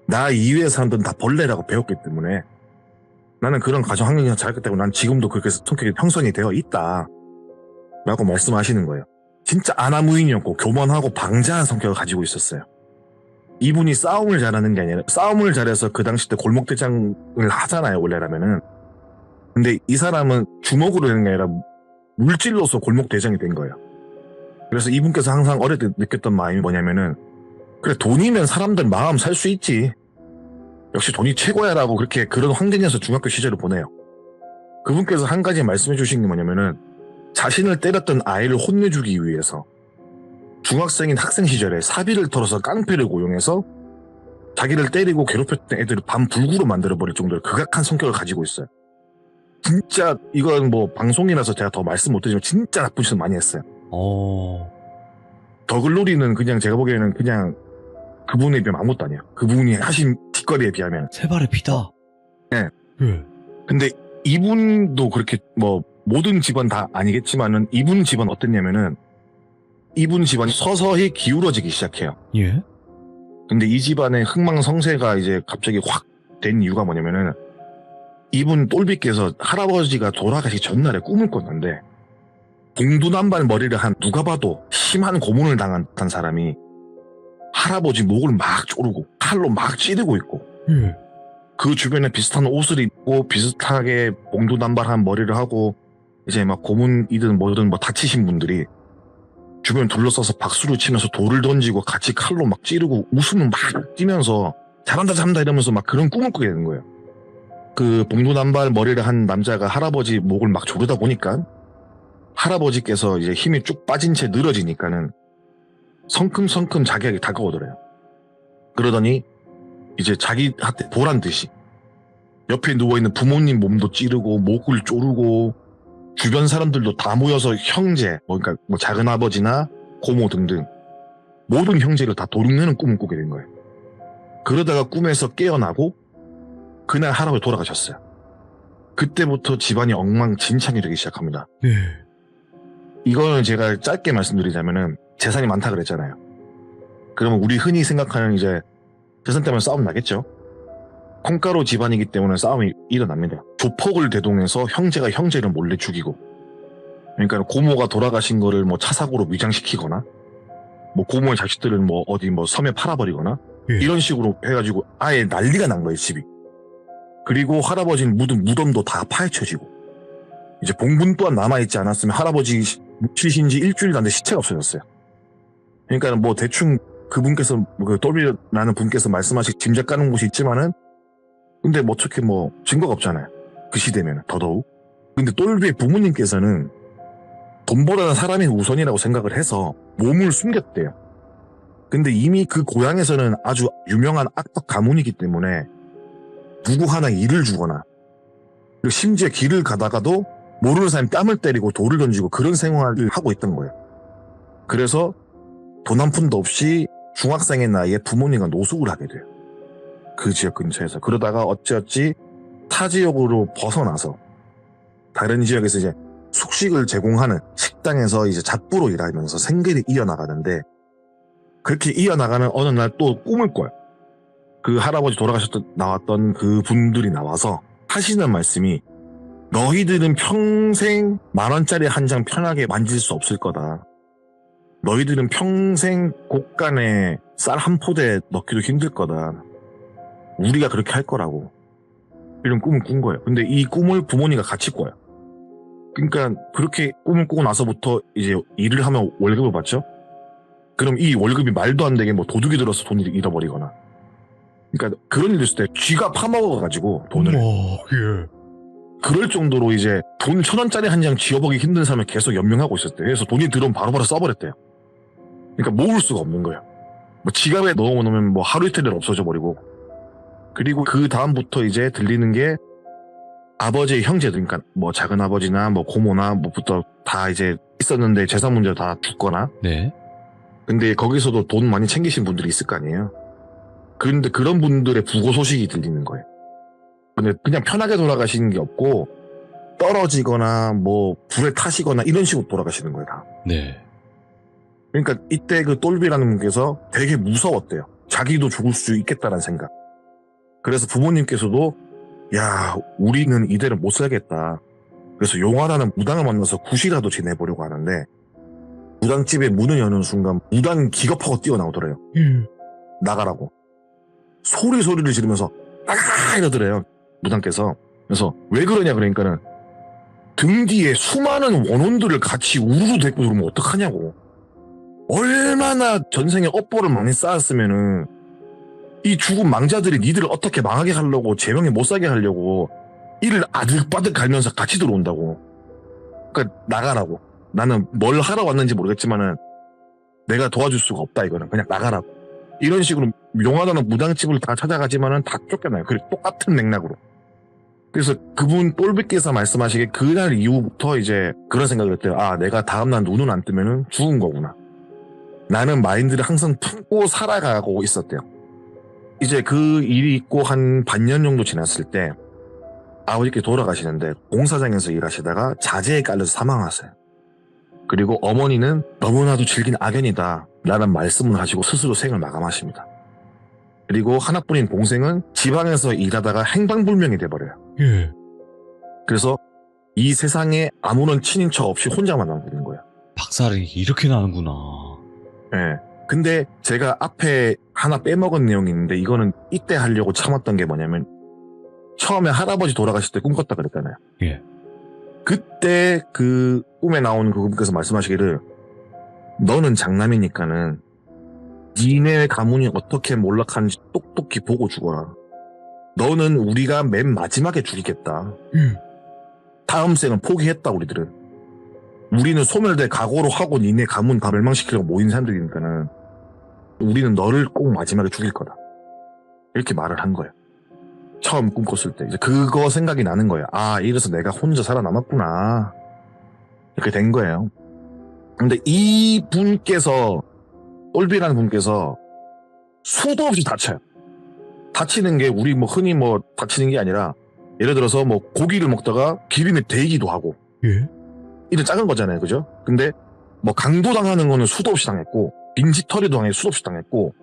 나 이외의 사람들은 다 벌레라고 배웠기 때문에 나는 그런 가정 환경에서 자랐기 때문에 난 지금도 그렇게 성격이 형성이 되어 있다 라고 말씀하시는 거예요. 진짜 아나무인이었고 교만하고 방자한 성격을 가지고 있었어요. 이분이 싸움을 잘하는 게 아니라 싸움을 잘해서 그 당시 때 골목대장을 하잖아요 원래라면은. 근데 이 사람은 주먹으로 되는 게 아니라 물질로서 골목대장이 된 거예요. 그래서 이분께서 항상 어릴 때 느꼈던 마음이 뭐냐면은 그래 돈이면 사람들 마음 살 수 있지. 역시 돈이 최고야 라고 그렇게 그런 환경에서 중학교 시절을 보내요. 그분께서 한 가지 말씀해 주신 게 뭐냐면은 자신을 때렸던 아이를 혼내주기 위해서 중학생인 학생 시절에 사비를 털어서 깡패를 고용해서 자기를 때리고 괴롭혔던 애들을 반불구로 만들어버릴 정도로 극악한 성격을 가지고 있어요. 진짜 이건 뭐 방송이라서 제가 더 말씀 못드리지만 진짜 나쁜 짓을 많이 했어요. 더글로리는 그냥 제가 보기에는 그냥 그분에 비하면 아무것도 아니에요. 그분이 하신 뒷거리에 비하면. 세 발의 피다. 네. 예. 근데 이분도 그렇게 뭐 모든 집안 다 아니겠지만은 이분 집안 어땠냐면은 이분 집안이 서서히 기울어지기 시작해요. 예. 근데 이 집안의 흥망성쇠가 이제 갑자기 확 된 이유가 뭐냐면은 이분 똘비께서 할아버지가 돌아가시기 전날에 꿈을 꿨는데 봉두남발 머리를 한 누가 봐도 심한 고문을 당한 듯한 사람이 할아버지 목을 막 조르고 칼로 막 찌르고 있고 그 주변에 비슷한 옷을 입고 비슷하게 봉두남발한 머리를 하고 이제 막 고문이든 뭐든 뭐 다치신 분들이 주변 둘러싸서 박수를 치면서 돌을 던지고 같이 칼로 막 찌르고 웃으면 막 뛰면서 잘한다 잘한다 이러면서 막 그런 꿈을 꾸게 되는 거예요. 그 봉두남발 머리를 한 남자가 할아버지 목을 막 조르다 보니까 할아버지께서 이제 힘이 쭉 빠진 채 늘어지니까는 성큼성큼 자기에게 다가오더래요. 그러더니 이제 자기한테 보란 듯이 옆에 누워있는 부모님 몸도 찌르고 목을 조르고 주변 사람들도 다 모여서 형제, 그러니까 뭐 작은 아버지나 고모 등등 모든 형제를 다 도륙내는 꿈을 꾸게 된 거예요. 그러다가 꿈에서 깨어나고 그날 할아버지 돌아가셨어요. 그때부터 집안이 엉망진창이 되기 시작합니다. 예. 이거는 제가 짧게 말씀드리자면은 재산이 많다 그랬잖아요. 그러면 우리 흔히 생각하는 이제 재산 때문에 싸움 나겠죠? 콩가루 집안이기 때문에 싸움이 일어납니다. 조폭을 대동해서 형제가 형제를 몰래 죽이고, 그러니까 고모가 돌아가신 거를 뭐 차사고로 위장시키거나, 뭐 고모의 자식들을 뭐 어디 뭐 섬에 팔아버리거나, 예. 이런 식으로 해가지고 아예 난리가 난 거예요, 집이. 그리고 할아버지는 묻은 무덤도 다 파헤쳐지고, 이제 봉분 또한 남아있지 않았으면 할아버지 묻히신 지 일주일 안돼 시체가 없어졌어요. 그러니까 뭐 대충 그분께서 그 똘비라는 분께서 말씀하신 짐작 가는 곳이 있지만은 근데 뭐 어떻게 뭐 증거가 없잖아요. 그 시대면 더더욱. 근데 똘비의 부모님께서는 돈보다는 사람이 우선이라고 생각을 해서 몸을 숨겼대요. 근데 이미 그 고향에서는 아주 유명한 악덕 가문이기 때문에 누구 하나 일을 주거나 그리고 심지어 길을 가다가도 모르는 사람이 뺨을 때리고 돌을 던지고 그런 생활을 하고 있던 거예요. 그래서 돈 한 푼도 없이 중학생의 나이에 부모님과 노숙을 하게 돼요. 그 지역 근처에서. 그러다가 어찌어찌 타 지역으로 벗어나서 다른 지역에서 이제 숙식을 제공하는 식당에서 이제 잡부로 일하면서 생계를 이어나가는데 그렇게 이어나가는 어느 날 또 꿈을 꿔요. 그 할아버지 돌아가셨던 나왔던 그 분들이 나와서 하시는 말씀이 너희들은 평생 10,000원짜리 한 장 편하게 만질 수 없을 거다. 너희들은 평생 곳간에 쌀 한 포대 넣기도 힘들 거다. 우리가 그렇게 할 거라고. 이런 꿈을 꾼 거예요. 근데 이 꿈을 부모님과 같이 꿔요. 그러니까 그렇게 꿈을 꾸고 나서부터 이제 일을 하면 월급을 받죠? 그럼 이 월급이 말도 안 되게 뭐 도둑이 들어서 돈을 그러니까 그런 일 있을 때 쥐가 파먹어가지고 돈을. 예. 그럴 정도로 이제 돈 1,000원짜리 한 장 쥐어보기 힘든 사람을 계속 연명하고 있었대요. 그래서 돈이 들어오면 바로바로 써버렸대요. 그러니까 모을 수가 없는 거예요. 뭐 지갑에 넣어놓으면 뭐 하루 이틀 없어져 버리고. 그리고 그 다음부터 이제 들리는 게 아버지의 형제들, 그러니까 뭐 작은 아버지나 뭐 고모나 뭐부터 다 이제 있었는데 재산 문제 다 죽거나. 네. 근데 거기서도 돈 많이 챙기신 분들이 있을 거 아니에요. 그런데 그런 분들의 부고 소식이 들리는 거예요. 근데 그냥 편하게 돌아가시는 게 없고 떨어지거나 뭐 불에 타시거나 이런 식으로 돌아가시는 거예요, 다. 네. 그러니까 이때 그 똘비라는 분께서 되게 무서웠대요. 자기도 죽을 수 있겠다라는 생각. 그래서 부모님께서도 야, 우리는 이대로 못 살겠다. 그래서 용화라는 무당을 만나서 굿이라도 지내보려고 하는데 무당집에 문을 여는 순간 무당이 기겁하고 뛰어나오더래요. 나가라고. 소리를 지르면서 나가! 이러더래요. 무당께서. 그래서 왜 그러냐 그러니까는 등 뒤에 수많은 원혼들을 같이 우르르 데리고 들어오면 어떡하냐고. 얼마나 전생에 업보를 많이 쌓았으면은 이 죽은 망자들이 니들을 어떻게 망하게 하려고 제명에 못 사게 하려고 이를 아득바득 갈면서 같이 들어온다고. 그러니까 나가라고. 나는 뭘 하러 왔는지 모르겠지만은 내가 도와줄 수가 없다 이거는. 그냥 나가라고. 이런 식으로 용하다는 무당집을 다 찾아가지만은 다 쫓겨나요. 그리고 똑같은 맥락으로. 그래서 그분 똘비께서 말씀하시기에 그날 이후부터 이제 그런 생각을 했대요. 아, 내가 다음날 눈은 안 뜨면은 죽은 거구나. 나는 마인드를 항상 품고 살아가고 있었대요. 이제 그 일이 있고 한 반년 정도 지났을 때 아버지께 돌아가시는데 공사장에서 일하시다가 자재에 깔려서 사망하세요. 그리고 어머니는 너무나도 질긴 악연이다 라는 말씀을 하시고 스스로 생을 마감하십니다. 그리고 하나뿐인 동생은 지방에서 일하다가 행방불명이 돼버려요. 예. 그래서 이 세상에 아무런 친인척 없이 혼자만 남는 거예요. 박살이 이렇게 나는구나. 예. 근데 제가 앞에 하나 빼먹은 내용이 있는데 이거는 이때 하려고 참았던 게 뭐냐면 처음에 할아버지 돌아가실 때 꿈꿨다 그랬잖아요. 예. 그때 그 꿈에 나오는 그분께서 말씀하시기를 너는 장남이니까는 니네 가문이 어떻게 몰락하는지 똑똑히 보고 죽어라. 너는 우리가 맨 마지막에 죽이겠다. 다음 생은 포기했다 우리들은. 우리는 소멸될 각오로 하고 니네 가문 다 멸망시키려고 모인 사람들이니까는 우리는 너를 꼭 마지막에 죽일 거다. 이렇게 말을 한 거예요. 처음 꿈꿨을 때. 이제 그거 생각이 나는 거예요. 아, 이래서 내가 혼자 살아남았구나. 이렇게 된 거예요. 근데 이 분께서, 똘비라는 분께서 수도 없이 다쳐요. 다치는 게 우리 뭐 흔히 뭐 다치는 게 아니라 예를 들어서 뭐 고기를 먹다가 기름에 데이기도 하고. 예? 이런 작은 거잖아요. 그죠? 근데 뭐 강도당하는 거는 수도 없이 당했고 빈집털이도 당해 수도 없이 당했고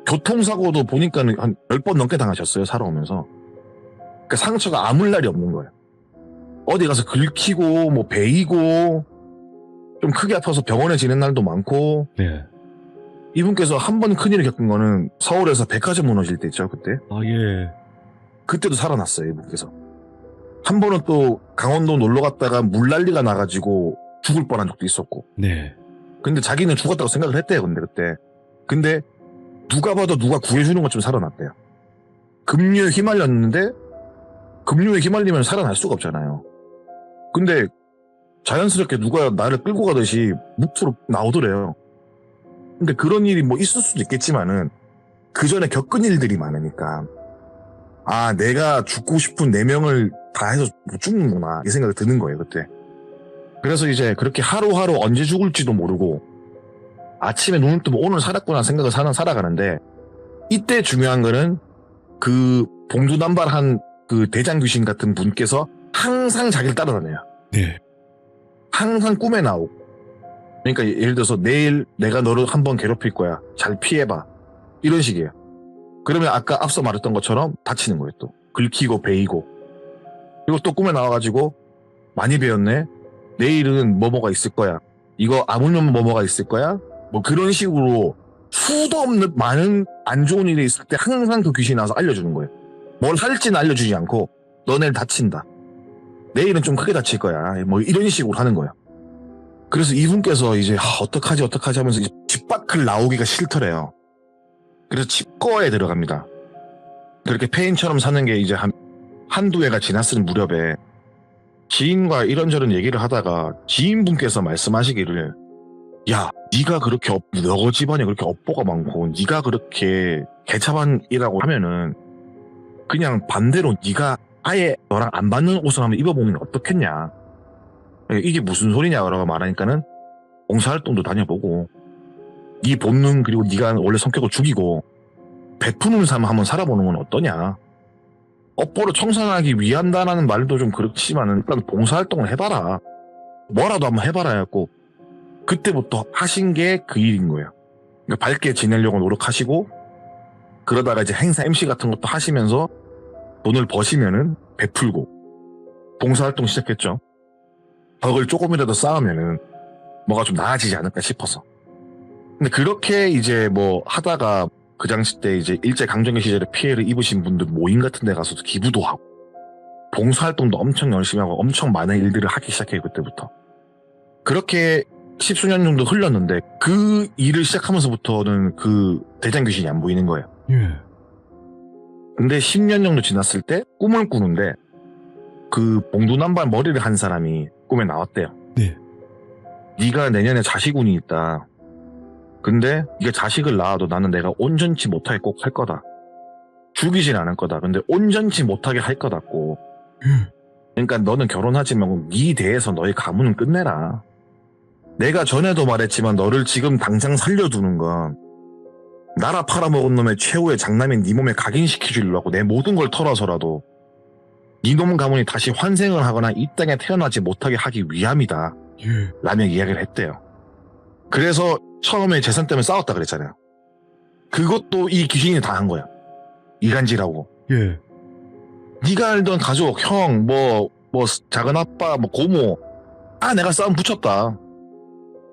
교통사고도 보니까는 한 10번 넘게 당하셨어요. 살아오면서. 그러니까 상처가 아물 날이 없는 거예요. 어디 가서 긁히고 뭐 베이고 좀 크게 아파서 병원에 지낸 날도 많고. 네. 이분께서 한 번 큰일을 겪은 거는 서울에서 백화점 무너질 때 있죠. 그때. 아, 예. 그때도 살아났어요. 이분께서. 한 번은 또 강원도 놀러 갔다가 물난리가 나가지고 죽을 뻔한 적도 있었고. 네. 근데 자기는 죽었다고 생각을 했대요. 근데 그때. 근데 누가 봐도 누가 구해주는 것처럼 살아났대요. 급류에 휘말렸는데 급류에 휘말리면 살아날 수가 없잖아요. 근데 자연스럽게 누가 나를 끌고 가듯이 묵투로 나오더래요. 근데 그런 일이 뭐 있을 수도 있겠지만은 그 전에 겪은 일들이 많으니까 아, 내가 죽고 싶은 4명을 다 해서 못 죽는구나 이 생각이 드는 거예요. 그때. 그래서 이제 그렇게 하루하루 언제 죽을지도 모르고 아침에 눈을 뜨면 오늘 살았구나 생각을 살아가는데 이때 중요한 거는 그 봉두남발한 그 대장귀신 같은 분께서 항상 자기를 따라다녀요. 네. 항상 꿈에 나오고. 그러니까 예를 들어서 내일 내가 너를 한번 괴롭힐 거야. 잘 피해봐. 이런 식이에요. 그러면 아까 앞서 말했던 것처럼 다치는 거예요. 또 긁히고 베이고. 그리고 또 꿈에 나와가지고 많이 배웠네. 내일은 뭐뭐가 있을 거야. 이거 아물면 뭐뭐가 있을 거야. 뭐 그런 식으로 수도 없는 많은 안 좋은 일이 있을 때 항상 그 귀신이 나와서 알려주는 거예요. 뭘 할지는 알려주지 않고 너 내일 다친다. 내일은 좀 크게 다칠 거야. 뭐 이런 식으로 하는 거예요. 그래서 이분께서 이제 어떡하지 하면서 이제 집 밖을 나오기가 싫더래요. 그래서 집거에 들어갑니다. 그렇게 폐인처럼 사는 게 이제 한두 해가 지났을 무렵에 지인과 이런저런 얘기를 하다가 지인분께서 말씀하시기를 야, 네가 그렇게 너 집안에 그렇게 업보가 많고 네가 그렇게 개차반이라고 하면은 그냥 반대로 네가 아예 너랑 안 맞는 옷을 한번 입어보는 게 어떻겠냐. 이게 무슨 소리냐라고 말하니까는 봉사활동도 다녀보고 네 본능 그리고 네가 원래 성격을 죽이고 베푸는 삶 한번 살아보는 건 어떠냐. 업보를 청산하기 위한다라는 말도 좀 그렇지만은 일단 봉사활동을 해봐라. 뭐라도 한번 해봐라 해갖고 그때부터 하신 게 그 일인 거예요. 그러니까 밝게 지내려고 노력하시고 그러다가 이제 행사 MC 같은 것도 하시면서 돈을 버시면은 베풀고 봉사활동 시작했죠. 덕을 조금이라도 쌓으면은 뭐가 좀 나아지지 않을까 싶어서. 근데 그렇게 이제 뭐 하다가 그 당시 때 이제 일제강점기 시절에 피해를 입으신 분들 모임 같은 데 가서도 기부도 하고 봉사활동도 엄청 열심히 하고 엄청 많은 일들을 하기 시작해요. 그때부터. 그렇게 10수년 정도 흘렀는데 그 일을 시작하면서부터는 그 대장 귀신이 안 보이는 거예요. 예. 근데 10년 정도 지났을 때 꿈을 꾸는데 그 봉두남발 머리를 한 사람이 꿈에 나왔대요. 네. 네가 내년에 자식운이 있다. 근데 네가 자식을 낳아도 나는 내가 온전치 못하게 꼭 할 거다. 죽이진 않을 거다. 근데 온전치 못하게 할 거다고. 그러니까 너는 결혼하지 말고 네 대에서 너의 가문은 끝내라. 내가 전에도 말했지만 너를 지금 당장 살려두는 건 나라 팔아먹은 놈의 최후의 장남인 네 몸에 각인시켜주려고 내 모든 걸 털어서라도 네 놈 가문이 다시 환생을 하거나 이 땅에 태어나지 못하게 하기 위함이다. 예. 라며 이야기를 했대요. 그래서 처음에 재산 때문에 싸웠다 그랬잖아요. 그것도 이 귀신이 다 한 거야. 이간질하고. 예. 네가 알던 가족, 형, 뭐 작은 아빠, 뭐 고모, 내가 싸움 붙였다.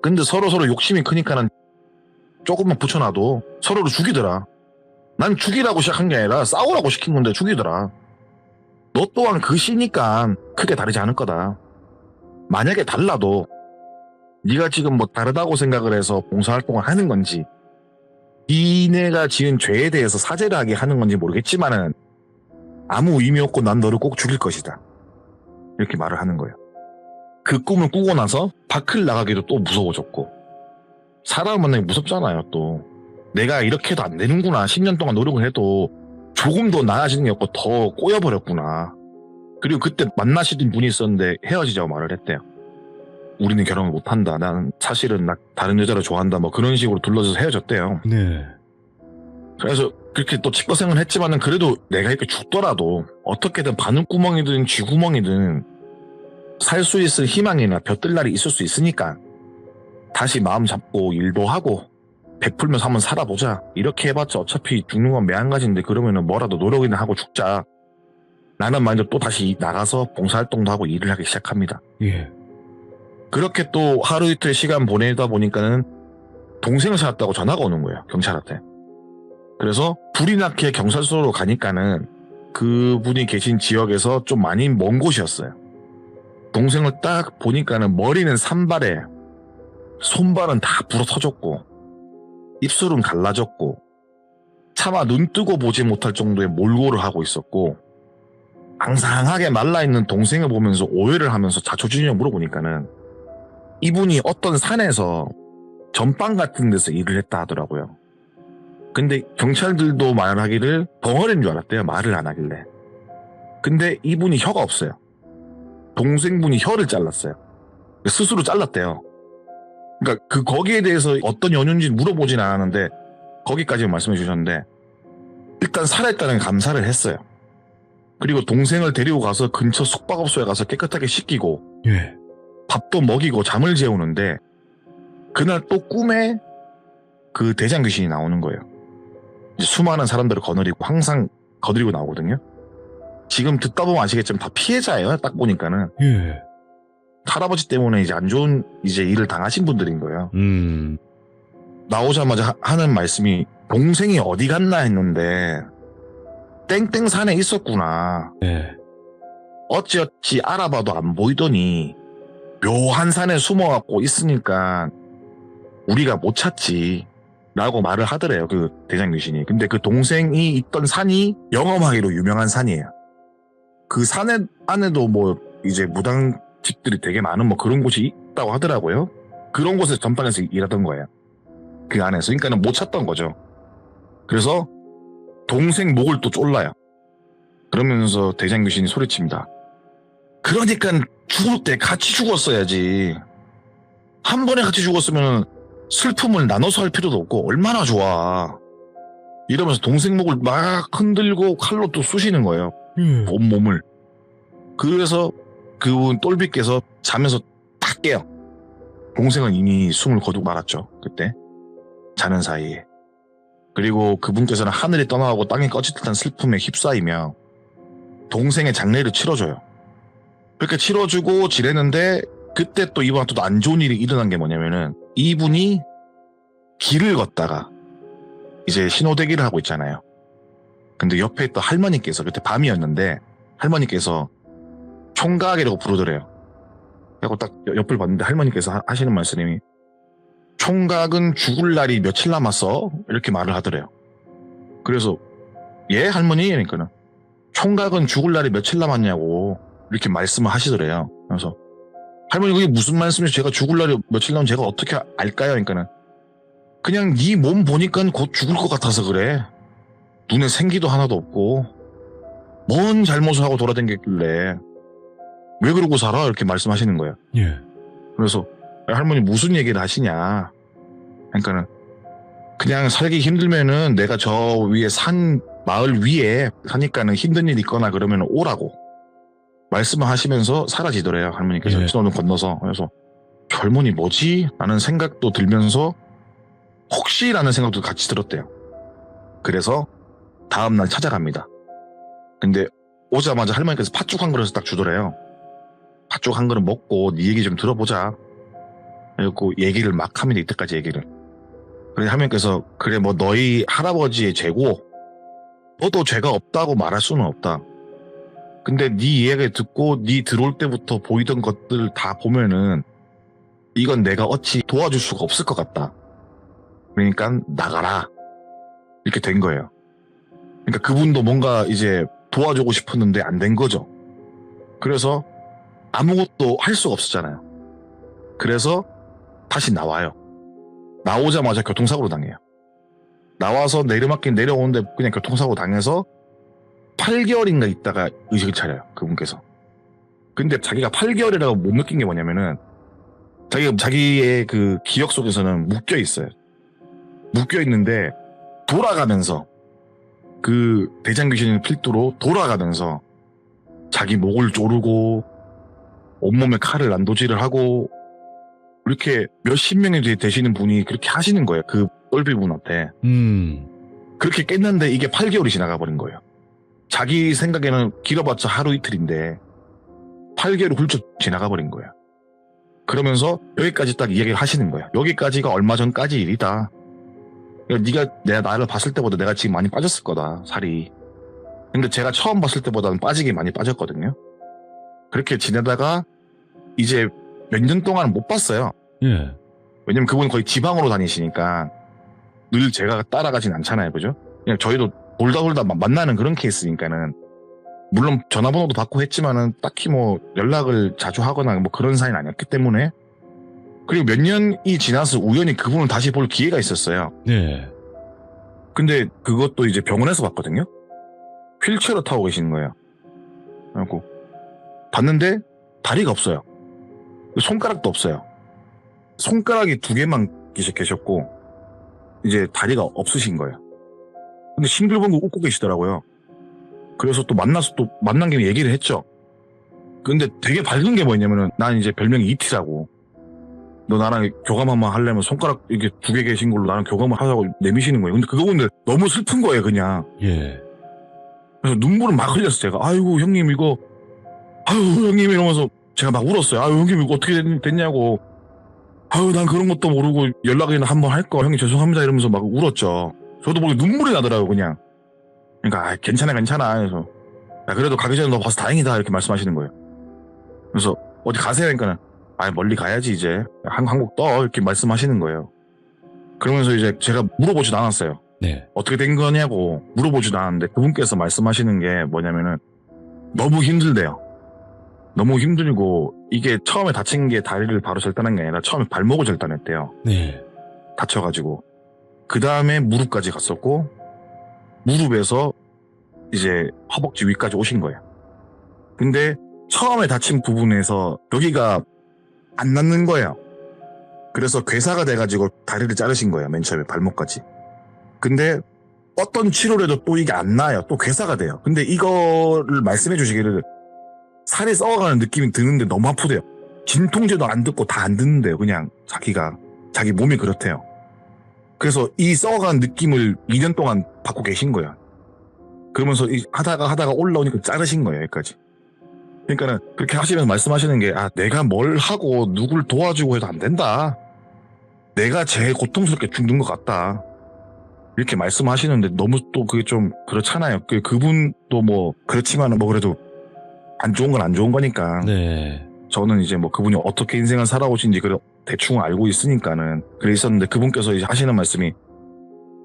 근데 서로 욕심이 크니까는 조금만 붙여놔도 서로를 죽이더라. 난 죽이라고 시작한 게 아니라 싸우라고 시킨 건데 죽이더라. 너 또한 그 시니까 크게 다르지 않을 거다. 만약에 달라도 네가 지금 뭐 다르다고 생각을 해서 봉사활동을 하는 건지 니네가 지은 죄에 대해서 사죄를 하게 하는 건지 모르겠지만은 아무 의미 없고 난 너를 꼭 죽일 것이다. 이렇게 말을 하는 거예요. 그 꿈을 꾸고 나서 밖을 나가기도 또 무서워졌고 사람을 만나기 무섭잖아요. 또 내가 이렇게 해도 안 되는구나. 10년 동안 노력을 해도 조금 더 나아지는 게 없고 더 꼬여버렸구나. 그리고 그때 만나시던 분이 있었는데 헤어지자고 말을 했대요. 우리는 결혼을 못한다. 난 사실은 나 다른 여자를 좋아한다. 뭐 그런 식으로 둘러져서 헤어졌대요. 네. 그래서 그렇게 또 치과생을 했지만은 그래도 내가 이렇게 죽더라도 어떻게든 바늘구멍이든 쥐구멍이든 살 수 있을 희망이나 볕들 날이 있을 수 있으니까 다시 마음 잡고 일도 하고 베풀면서 한번 살아보자. 이렇게 해봤자 어차피 죽는 건 매한가지인데 그러면은 뭐라도 노력이나 하고 죽자. 라는 마인드로 또 다시 나가서 봉사활동도 하고 일을 하기 시작합니다. 예. 그렇게 또 하루 이틀 시간 보내다 보니까는 동생을 찾았다고 전화가 오는 거예요. 경찰한테. 그래서 불이 나게 경찰서로 가니까는 그분이 계신 지역에서 좀 많이 먼 곳이었어요. 동생을 딱 보니까는 머리는 산발에 손발은 다 부러터졌고 입술은 갈라졌고 차마 눈 뜨고 보지 못할 정도의 몰골을 하고 있었고 앙상하게 말라있는 동생을 보면서 오해를 하면서 자초지종을 물어보니까는 이분이 어떤 산에서 전방 같은 데서 일을 했다 하더라고요. 근데 경찰들도 말하기를 벙어리인 줄 알았대요. 말을 안 하길래. 근데 이분이 혀가 없어요. 동생분이 혀를 잘랐어요. 스스로 잘랐대요. 그러니까 거기에 대해서 어떤 연유인지 물어보진 않았는데 거기까지 말씀해 주셨는데 일단 살아있다는 감사를 했어요. 그리고 동생을 데리고 가서 근처 숙박업소에 가서 깨끗하게 씻기고 예. 밥도 먹이고 잠을 재우는데 그날 또 꿈에 그 대장 귀신이 나오는 거예요. 이제 수많은 사람들을 거느리고 항상 거느리고 나오거든요. 지금 듣다 보면 아시겠지만 다 피해자예요. 딱 보니까는. 예. 할아버지 때문에 이제 안 좋은 이제 일을 당하신 분들인 거예요. 나오자마자 하는 말씀이 동생이 어디 갔나 했는데 땡땡 산에 있었구나. 예. 어찌어찌 알아봐도 안 보이더니 묘한 산에 숨어갖고 있으니까 우리가 못 찾지 라고 말을 하더래요. 그 대장 귀신이. 근데 그 동생이 있던 산이 영험하기로 유명한 산이에요. 그 산 안에도 뭐 이제 무당집들이 되게 많은 뭐 그런 곳이 있다고 하더라고요. 그런 곳에서 전방에서 일하던 거예요. 그 안에서. 그러니까는 못 찾던 거죠. 그래서 동생 목을 또 졸라요. 그러면서 대장귀신이 소리칩니다. 그러니까 죽을 때 같이 죽었어야지. 한 번에 같이 죽었으면 슬픔을 나눠서 할 필요도 없고 얼마나 좋아. 이러면서 동생 목을 막 흔들고 칼로 또 쑤시는 거예요. 온몸을. 그래서 그분 똘비께서 잠에서 딱 깨요. 동생은 이미 숨을 거두고 말았죠. 그때. 자는 사이에. 그리고 그분께서는 하늘이 떠나가고 땅이 꺼질 듯한 슬픔에 휩싸이며 동생의 장례를 치러줘요. 그렇게 치러주고 지내는데 그때 또 이분한테 또 안 좋은 일이 일어난 게 뭐냐면은 이분이 길을 걷다가 이제 신호대기를 하고 있잖아요. 근데 옆에 있던 할머니께서 그때 밤이었는데 할머니께서 총각이라고 부르더래요. 그리고 딱 옆을 봤는데 할머니께서 하시는 말씀이 총각은 죽을 날이 며칠 남았어? 이렇게 말을 하더래요. 그래서 예 할머니? 그러니까는 총각은 죽을 날이 며칠 남았냐고 이렇게 말씀을 하시더래요. 그래서 할머니 그게 무슨 말씀이세요? 제가 죽을 날이 며칠 남은 제가 어떻게 알까요? 그러니까는 그냥 네 몸 보니까 곧 죽을 것 같아서 그래. 눈에 생기도 하나도 없고 뭔 잘못을 하고 돌아다녔길래 왜 그러고 살아? 이렇게 말씀하시는 거예요. 예. 그래서 할머니 무슨 얘기를 하시냐? 그러니까는 그냥 살기 힘들면은 내가 저 위에 산 마을 위에 사니까는 힘든 일 있거나 그러면 오라고 말씀을 하시면서 사라지더래요. 할머니께서 예. 신호등 건너서. 그래서 젊은이 뭐지? 라는 생각도 들면서 혹시라는 생각도 같이 들었대요. 그래서 다음날 찾아갑니다. 근데 오자마자 할머니께서 팥죽 한 그릇을 딱 주더래요. 팥죽 한 그릇 먹고 네 얘기 좀 들어보자. 그래갖고 얘기를 막 합니다. 이때까지 얘기를. 그래서 할머니께서 그래 뭐 너희 할아버지의 죄고 너도 죄가 없다고 말할 수는 없다. 근데 네 이야기 듣고 네 들어올 때부터 보이던 것들 다 보면은 이건 내가 어찌 도와줄 수가 없을 것 같다. 그러니까 나가라. 이렇게 된 거예요. 그러니까 그분도 뭔가 이제 도와주고 싶었는데 안 된 거죠. 그래서 아무것도 할 수가 없었잖아요. 그래서 다시 나와요. 나오자마자 교통사고로 당해요. 나와서 내리막길 내려오는데 그냥 교통사고 당해서 8개월인가 있다가 의식을 차려요. 그분께서. 근데 자기가 8개월이라고 못 느낀 게 뭐냐면은 자기의 그 기억 속에서는 묶여 있어요. 묶여 있는데 돌아가면서 그 대장귀신 필두로 돌아가면서 자기 목을 조르고 온몸에 칼을 난도질을 하고 이렇게 몇십 명이 되시는 분이 그렇게 하시는 거예요. 그 똘비분한테. 그렇게 깼는데 이게 8개월이 지나가 버린 거예요. 자기 생각에는 길어봤자 하루 이틀인데 8개월이 훌쩍 지나가 버린 거예요. 그러면서 여기까지 딱 이야기를 하시는 거예요. 여기까지가 얼마 전까지 일이다. 네가 나를 봤을 때보다 내가 지금 많이 빠졌을 거다, 살이. 근데 제가 처음 봤을 때보다는 빠지게 많이 빠졌거든요. 그렇게 지내다가 이제 몇 년 동안 못 봤어요. 예. 왜냐면 그분은 거의 지방으로 다니시니까 늘 제가 따라가진 않잖아요. 그죠? 그냥 저희도 돌다 만나는 그런 케이스니까는 물론 전화번호도 받고 했지만은 딱히 뭐 연락을 자주 하거나 뭐 그런 사이는 아니었기 때문에 그리고 몇 년이 지나서 우연히 그분을 다시 볼 기회가 있었어요. 예. 근데 그것도 이제 병원에서 봤거든요. 휠체어를 타고 계시는 거예요. 그래갖고 봤는데 다리가 없어요. 손가락도 없어요. 손가락이 2개만 계셨고 이제 다리가 없으신 거예요. 근데 싱글벙글 웃고 계시더라고요. 그래서 또 만나서 또 만난 김에 얘기를 했죠. 근데 되게 밝은 게 뭐냐면은 난 이제 별명이 이티라고. 너 나랑 교감 한번 하려면 손가락 이렇게 2개 계신 걸로 나랑 교감을 하자고 내미시는 거예요. 근데 그거 보는데 너무 슬픈 거예요, 그냥. 예. 그래서 눈물을 막 흘렸어요, 제가. 아이고, 형님 이거, 아유, 형님 이러면서 제가 막 울었어요. 아유, 형님 이거 어떻게 됐냐고. 아유, 난 그런 것도 모르고 연락이나 한번 할 거. 형님 죄송합니다 이러면서 막 울었죠. 저도 모르게 눈물이 나더라고요, 그냥. 그러니까, 아, 괜찮아. 그래서, 야, 그래도 가기 전에 너 봐서 다행이다. 이렇게 말씀하시는 거예요. 그래서, 어디 가세요? 그러니까, 아, 멀리 가야지, 이제. 한국 떠. 이렇게 말씀하시는 거예요. 그러면서 이제 제가 물어보지도 않았어요. 네. 어떻게 된 거냐고 물어보지도 않았는데 그분께서 말씀하시는 게 뭐냐면은 너무 힘들대요. 너무 힘들고 이게 처음에 다친 게 다리를 바로 절단한 게 아니라 처음에 발목을 절단했대요. 네. 다쳐가지고. 그 다음에 무릎까지 갔었고 무릎에서 이제 허벅지 위까지 오신 거예요. 근데 처음에 다친 부분에서 여기가 안 낫는 거예요. 그래서 괴사가 돼가지고 다리를 자르신 거예요. 맨 처음에 발목까지. 근데 어떤 치료를 해도 또 이게 안 나아요. 또 괴사가 돼요. 근데 이거를 말씀해 주시기를 살이 썩어가는 느낌이 드는데 너무 아프대요. 진통제도 안 듣고 다 안 듣는데요. 그냥 자기 몸이 그렇대요. 그래서 이 썩어가는 느낌을 2년 동안 받고 계신 거예요. 그러면서 하다가 올라오니까 자르신 거예요. 여기까지. 그러니까는 그렇게 하시면서 말씀하시는 게 내가 뭘 하고 누굴 도와주고 해도 안 된다. 내가 제일 고통스럽게 죽는 것 같다. 이렇게 말씀하시는데 너무 또 그게 좀 그렇잖아요. 그분도 뭐 그렇지만 뭐 그래도 안 좋은 건 안 좋은 거니까. 네. 저는 이제 뭐 그분이 어떻게 인생을 살아오신지 대충 알고 있으니까는 그래 있었는데 그분께서 이제 하시는 말씀이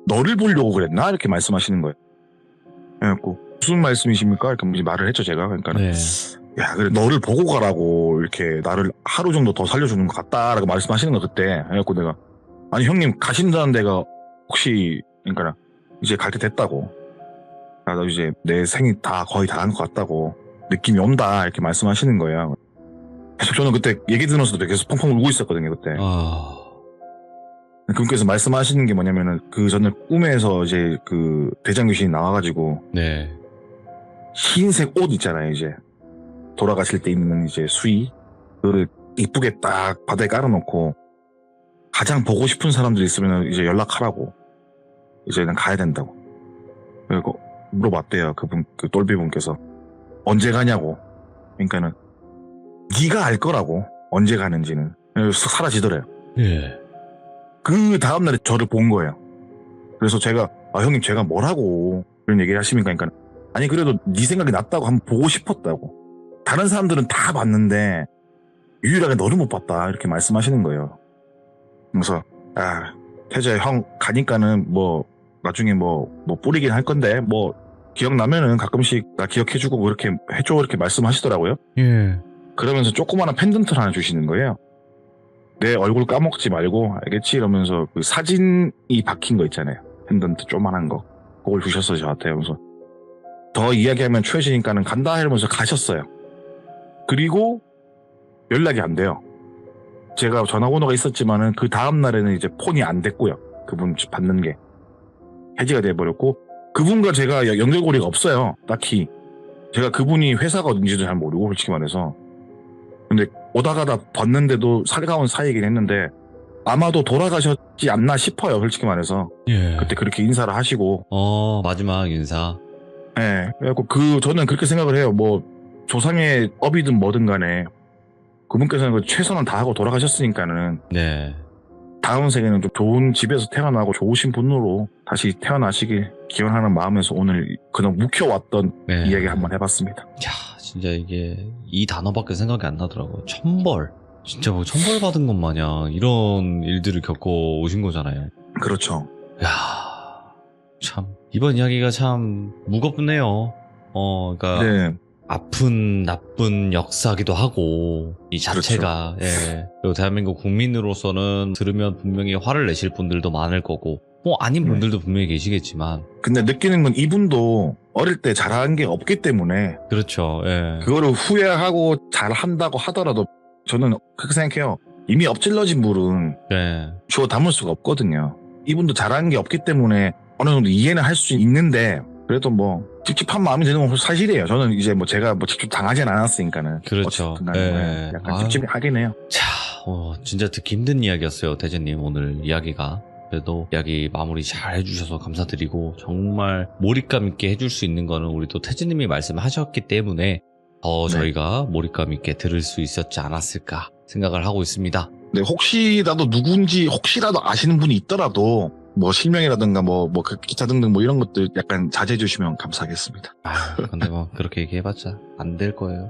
너를 보려고 그랬나? 이렇게 말씀하시는 거예요. 그래갖고 무슨 말씀이십니까? 이렇게 말을 했죠 제가. 그러니까 네. 야 그래 너를 보고 가라고 이렇게 나를 하루 정도 더 살려주는 것 같다라고 말씀하시는 거 그때. 그래갖고 내가 아니 형님 가신다는 데가 혹시 그러니까 이제 갈 때 됐다고. 나도 이제 내 생이 다 거의 다 한 것 같다고 느낌이 온다 이렇게 말씀하시는 거예요. 계속 저는 그때 얘기 들으면서도 계속 펑펑 울고 있었거든요 그때. 그분께서 말씀하시는 게 뭐냐면은 그 저는 꿈에서 이제 그 대장 귀신이 나와가지고 네. 흰색 옷 있잖아요 이제 돌아가실 때 입는 이제 수의 그거를 이쁘게 딱 바닥에 깔아놓고 가장 보고 싶은 사람들이 있으면 이제 연락하라고 이제는 가야 된다고. 그리고 물어봤대요 그분 그 똘비분께서 언제 가냐고. 그러니까는 네가 알 거라고 언제 가는지는. 쓱 사라지더래요. 예. 그 다음날에 저를 본 거예요. 그래서 제가 형님 제가 뭐라고 이런 얘기를 하시니까 그러니까 아니 그래도 네 생각이 낫다고 한번 보고 싶었다고. 다른 사람들은 다 봤는데 유일하게 너를 못 봤다 이렇게 말씀하시는 거예요. 그래서 태자야 형 가니까는 뭐 나중에 뭐 뿌리긴 할 건데 뭐 기억나면은 가끔씩 나 기억해주고 그렇게 해줘 이렇게 말씀하시더라고요. 예. 그러면서 조그마한 펜던트를 하나 주시는 거예요. 내 얼굴 까먹지 말고 알겠지? 이러면서 그 사진이 박힌 거 있잖아요. 펜던트 조그만한 거. 그걸 주셨어요 저한테. 그래서 더 이야기하면 추해지니까는 간다 이러면서 가셨어요. 그리고 연락이 안 돼요. 제가 전화번호가 있었지만은 그 다음날에는 이제 폰이 안 됐고요. 그분 받는 게. 해지가 돼버렸고 그분과 제가 연결고리가 없어요. 딱히. 제가 그분이 회사가 어딘지도 잘 모르고 솔직히 말해서. 근데 오다가다 봤는데도 살가운 사이이긴 했는데 아마도 돌아가셨지 않나 싶어요. 솔직히 말해서. 예. 그때 그렇게 인사를 하시고. 마지막 인사. 네. 그래갖고 저는 그렇게 생각을 해요. 뭐 조상의 업이든 뭐든 간에 그분께서는 그 최선을 다하고 돌아가셨으니까는 네. 다음 생에는 좀 좋은 집에서 태어나고 좋으신 분으로 다시 태어나시길 기원하는 마음에서 오늘 그냥 묵혀왔던 네. 이야기 한번 해봤습니다. 야, 진짜 이게 이 단어밖에 생각이 안 나더라고요. 천벌. 진짜 뭐 천벌 받은 것 마냥 이런 일들을 겪어 오신 거잖아요. 그렇죠. 야, 참 이번 이야기가 참 무겁네요. 그러니까 네. 아픈 나쁜 역사기도 하고 이 자체가 예. 그리고 대한민국 국민으로서는 들으면 분명히 화를 내실 분들도 많을 거고 뭐 아닌 분들도 분명히 계시겠지만 근데 느끼는 건 이분도 어릴 때 잘한 게 없기 때문에 그렇죠. 예. 그거를 후회하고 잘한다고 하더라도 저는 그렇게 생각해요. 이미 엎질러진 물은 예. 주워 담을 수가 없거든요. 이분도 잘한 게 없기 때문에 어느 정도 이해는 할 수 있는데 그래도 뭐 찝찝한 마음이 드는 건 사실이에요. 저는 이제 뭐 제가 뭐 직접 당하진 않았으니까는 그렇죠. 어쨌든 간에 약간 찝찝하긴 해요. 자, 진짜 듣기 힘든 이야기였어요, 태재님 오늘 이야기가. 그래도 이야기 마무리 잘 해주셔서 감사드리고 정말 몰입감 있게 해줄 수 있는 거는 우리 또 태재님이 말씀하셨기 때문에 더 네. 저희가 몰입감 있게 들을 수 있었지 않았을까 생각을 하고 있습니다. 네, 혹시라도 누군지 혹시라도 아시는 분이 있더라도 뭐 실명이라든가 뭐 기타 등등 뭐 이런 것들 약간 자제해 주시면 감사하겠습니다. 근데 뭐 그렇게 얘기해봤자 안 될 거예요.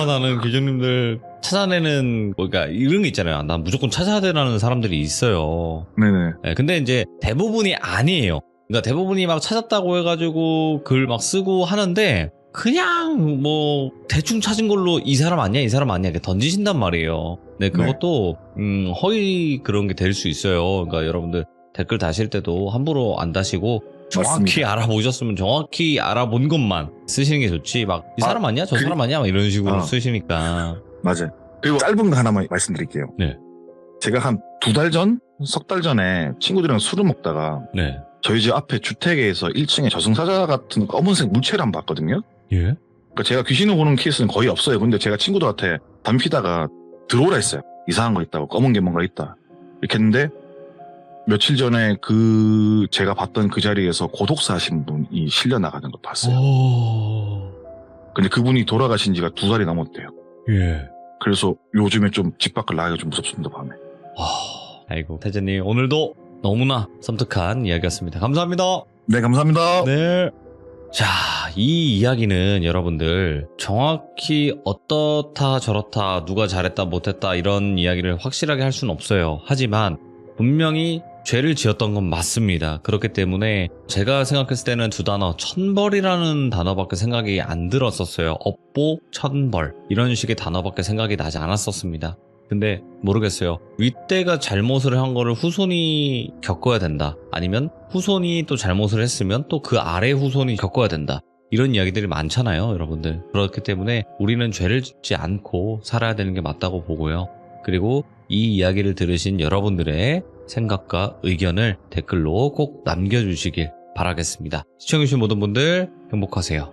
나는 교주님들 찾아내는 그러니까 이런 게 있잖아요. 난 무조건 찾아야 되라는 사람들이 있어요. 네네. 네, 근데 이제 대부분이 아니에요. 그러니까 대부분이 막 찾았다고 해가지고 글 막 쓰고 하는데 그냥 뭐 대충 찾은 걸로 이 사람 아니야 이 사람 아니야 이렇게 던지신단 말이에요. 네, 그것도 허위 그런 게 될 수 있어요. 그러니까 여러분들 댓글 다실 때도 함부로 안 다시고 정확히 맞습니다. 알아보셨으면 정확히 알아본 것만 쓰시는 게 좋지. 막 이 사람 아니야 저 사람 아니야 막 이런 식으로 쓰시니까. 맞아요. 그리고 짧은 거 하나만 말씀드릴게요. 네. 제가 한 2달 전? 석 달 전에 친구들이랑 술을 먹다가 네. 저희 집 앞에 주택에서 1층에 저승사자 같은 검은색 물체를 한번 봤거든요. 예? 그러니까 제가 귀신을 보는 케이스는 거의 없어요. 근데 제가 친구들한테 담배 피다가 들어오라 했어요. 이상한 거 있다고, 검은 게 뭔가 있다. 이렇게 했는데 며칠 전에 제가 봤던 그 자리에서 고독사 하신 분이 실려 나가는 거 봤어요. 오. 근데 그분이 돌아가신 지가 2달이 넘었대요. 예. 그래서 요즘에 좀 집 밖을 나가기가 좀 무섭습니다, 밤에. 아이고 태재님 오늘도 너무나 섬뜩한 이야기였습니다. 감사합니다. 네, 감사합니다. 네. 자, 이 이야기는 여러분들 정확히 어떻다 저렇다 누가 잘했다 못했다 이런 이야기를 확실하게 할 수는 없어요. 하지만 분명히 죄를 지었던 건 맞습니다. 그렇기 때문에 제가 생각했을 때는 두 단어 천벌이라는 단어밖에 생각이 안 들었었어요. 업보, 천벌 이런 식의 단어밖에 생각이 나지 않았었습니다. 근데 모르겠어요. 윗대가 잘못을 한 거를 후손이 겪어야 된다. 아니면 후손이 또 잘못을 했으면 또 그 아래 후손이 겪어야 된다. 이런 이야기들이 많잖아요, 여러분들. 그렇기 때문에 우리는 죄를 짓지 않고 살아야 되는 게 맞다고 보고요. 그리고 이 이야기를 들으신 여러분들의 생각과 의견을 댓글로 꼭 남겨주시길 바라겠습니다. 시청해주신 모든 분들 행복하세요.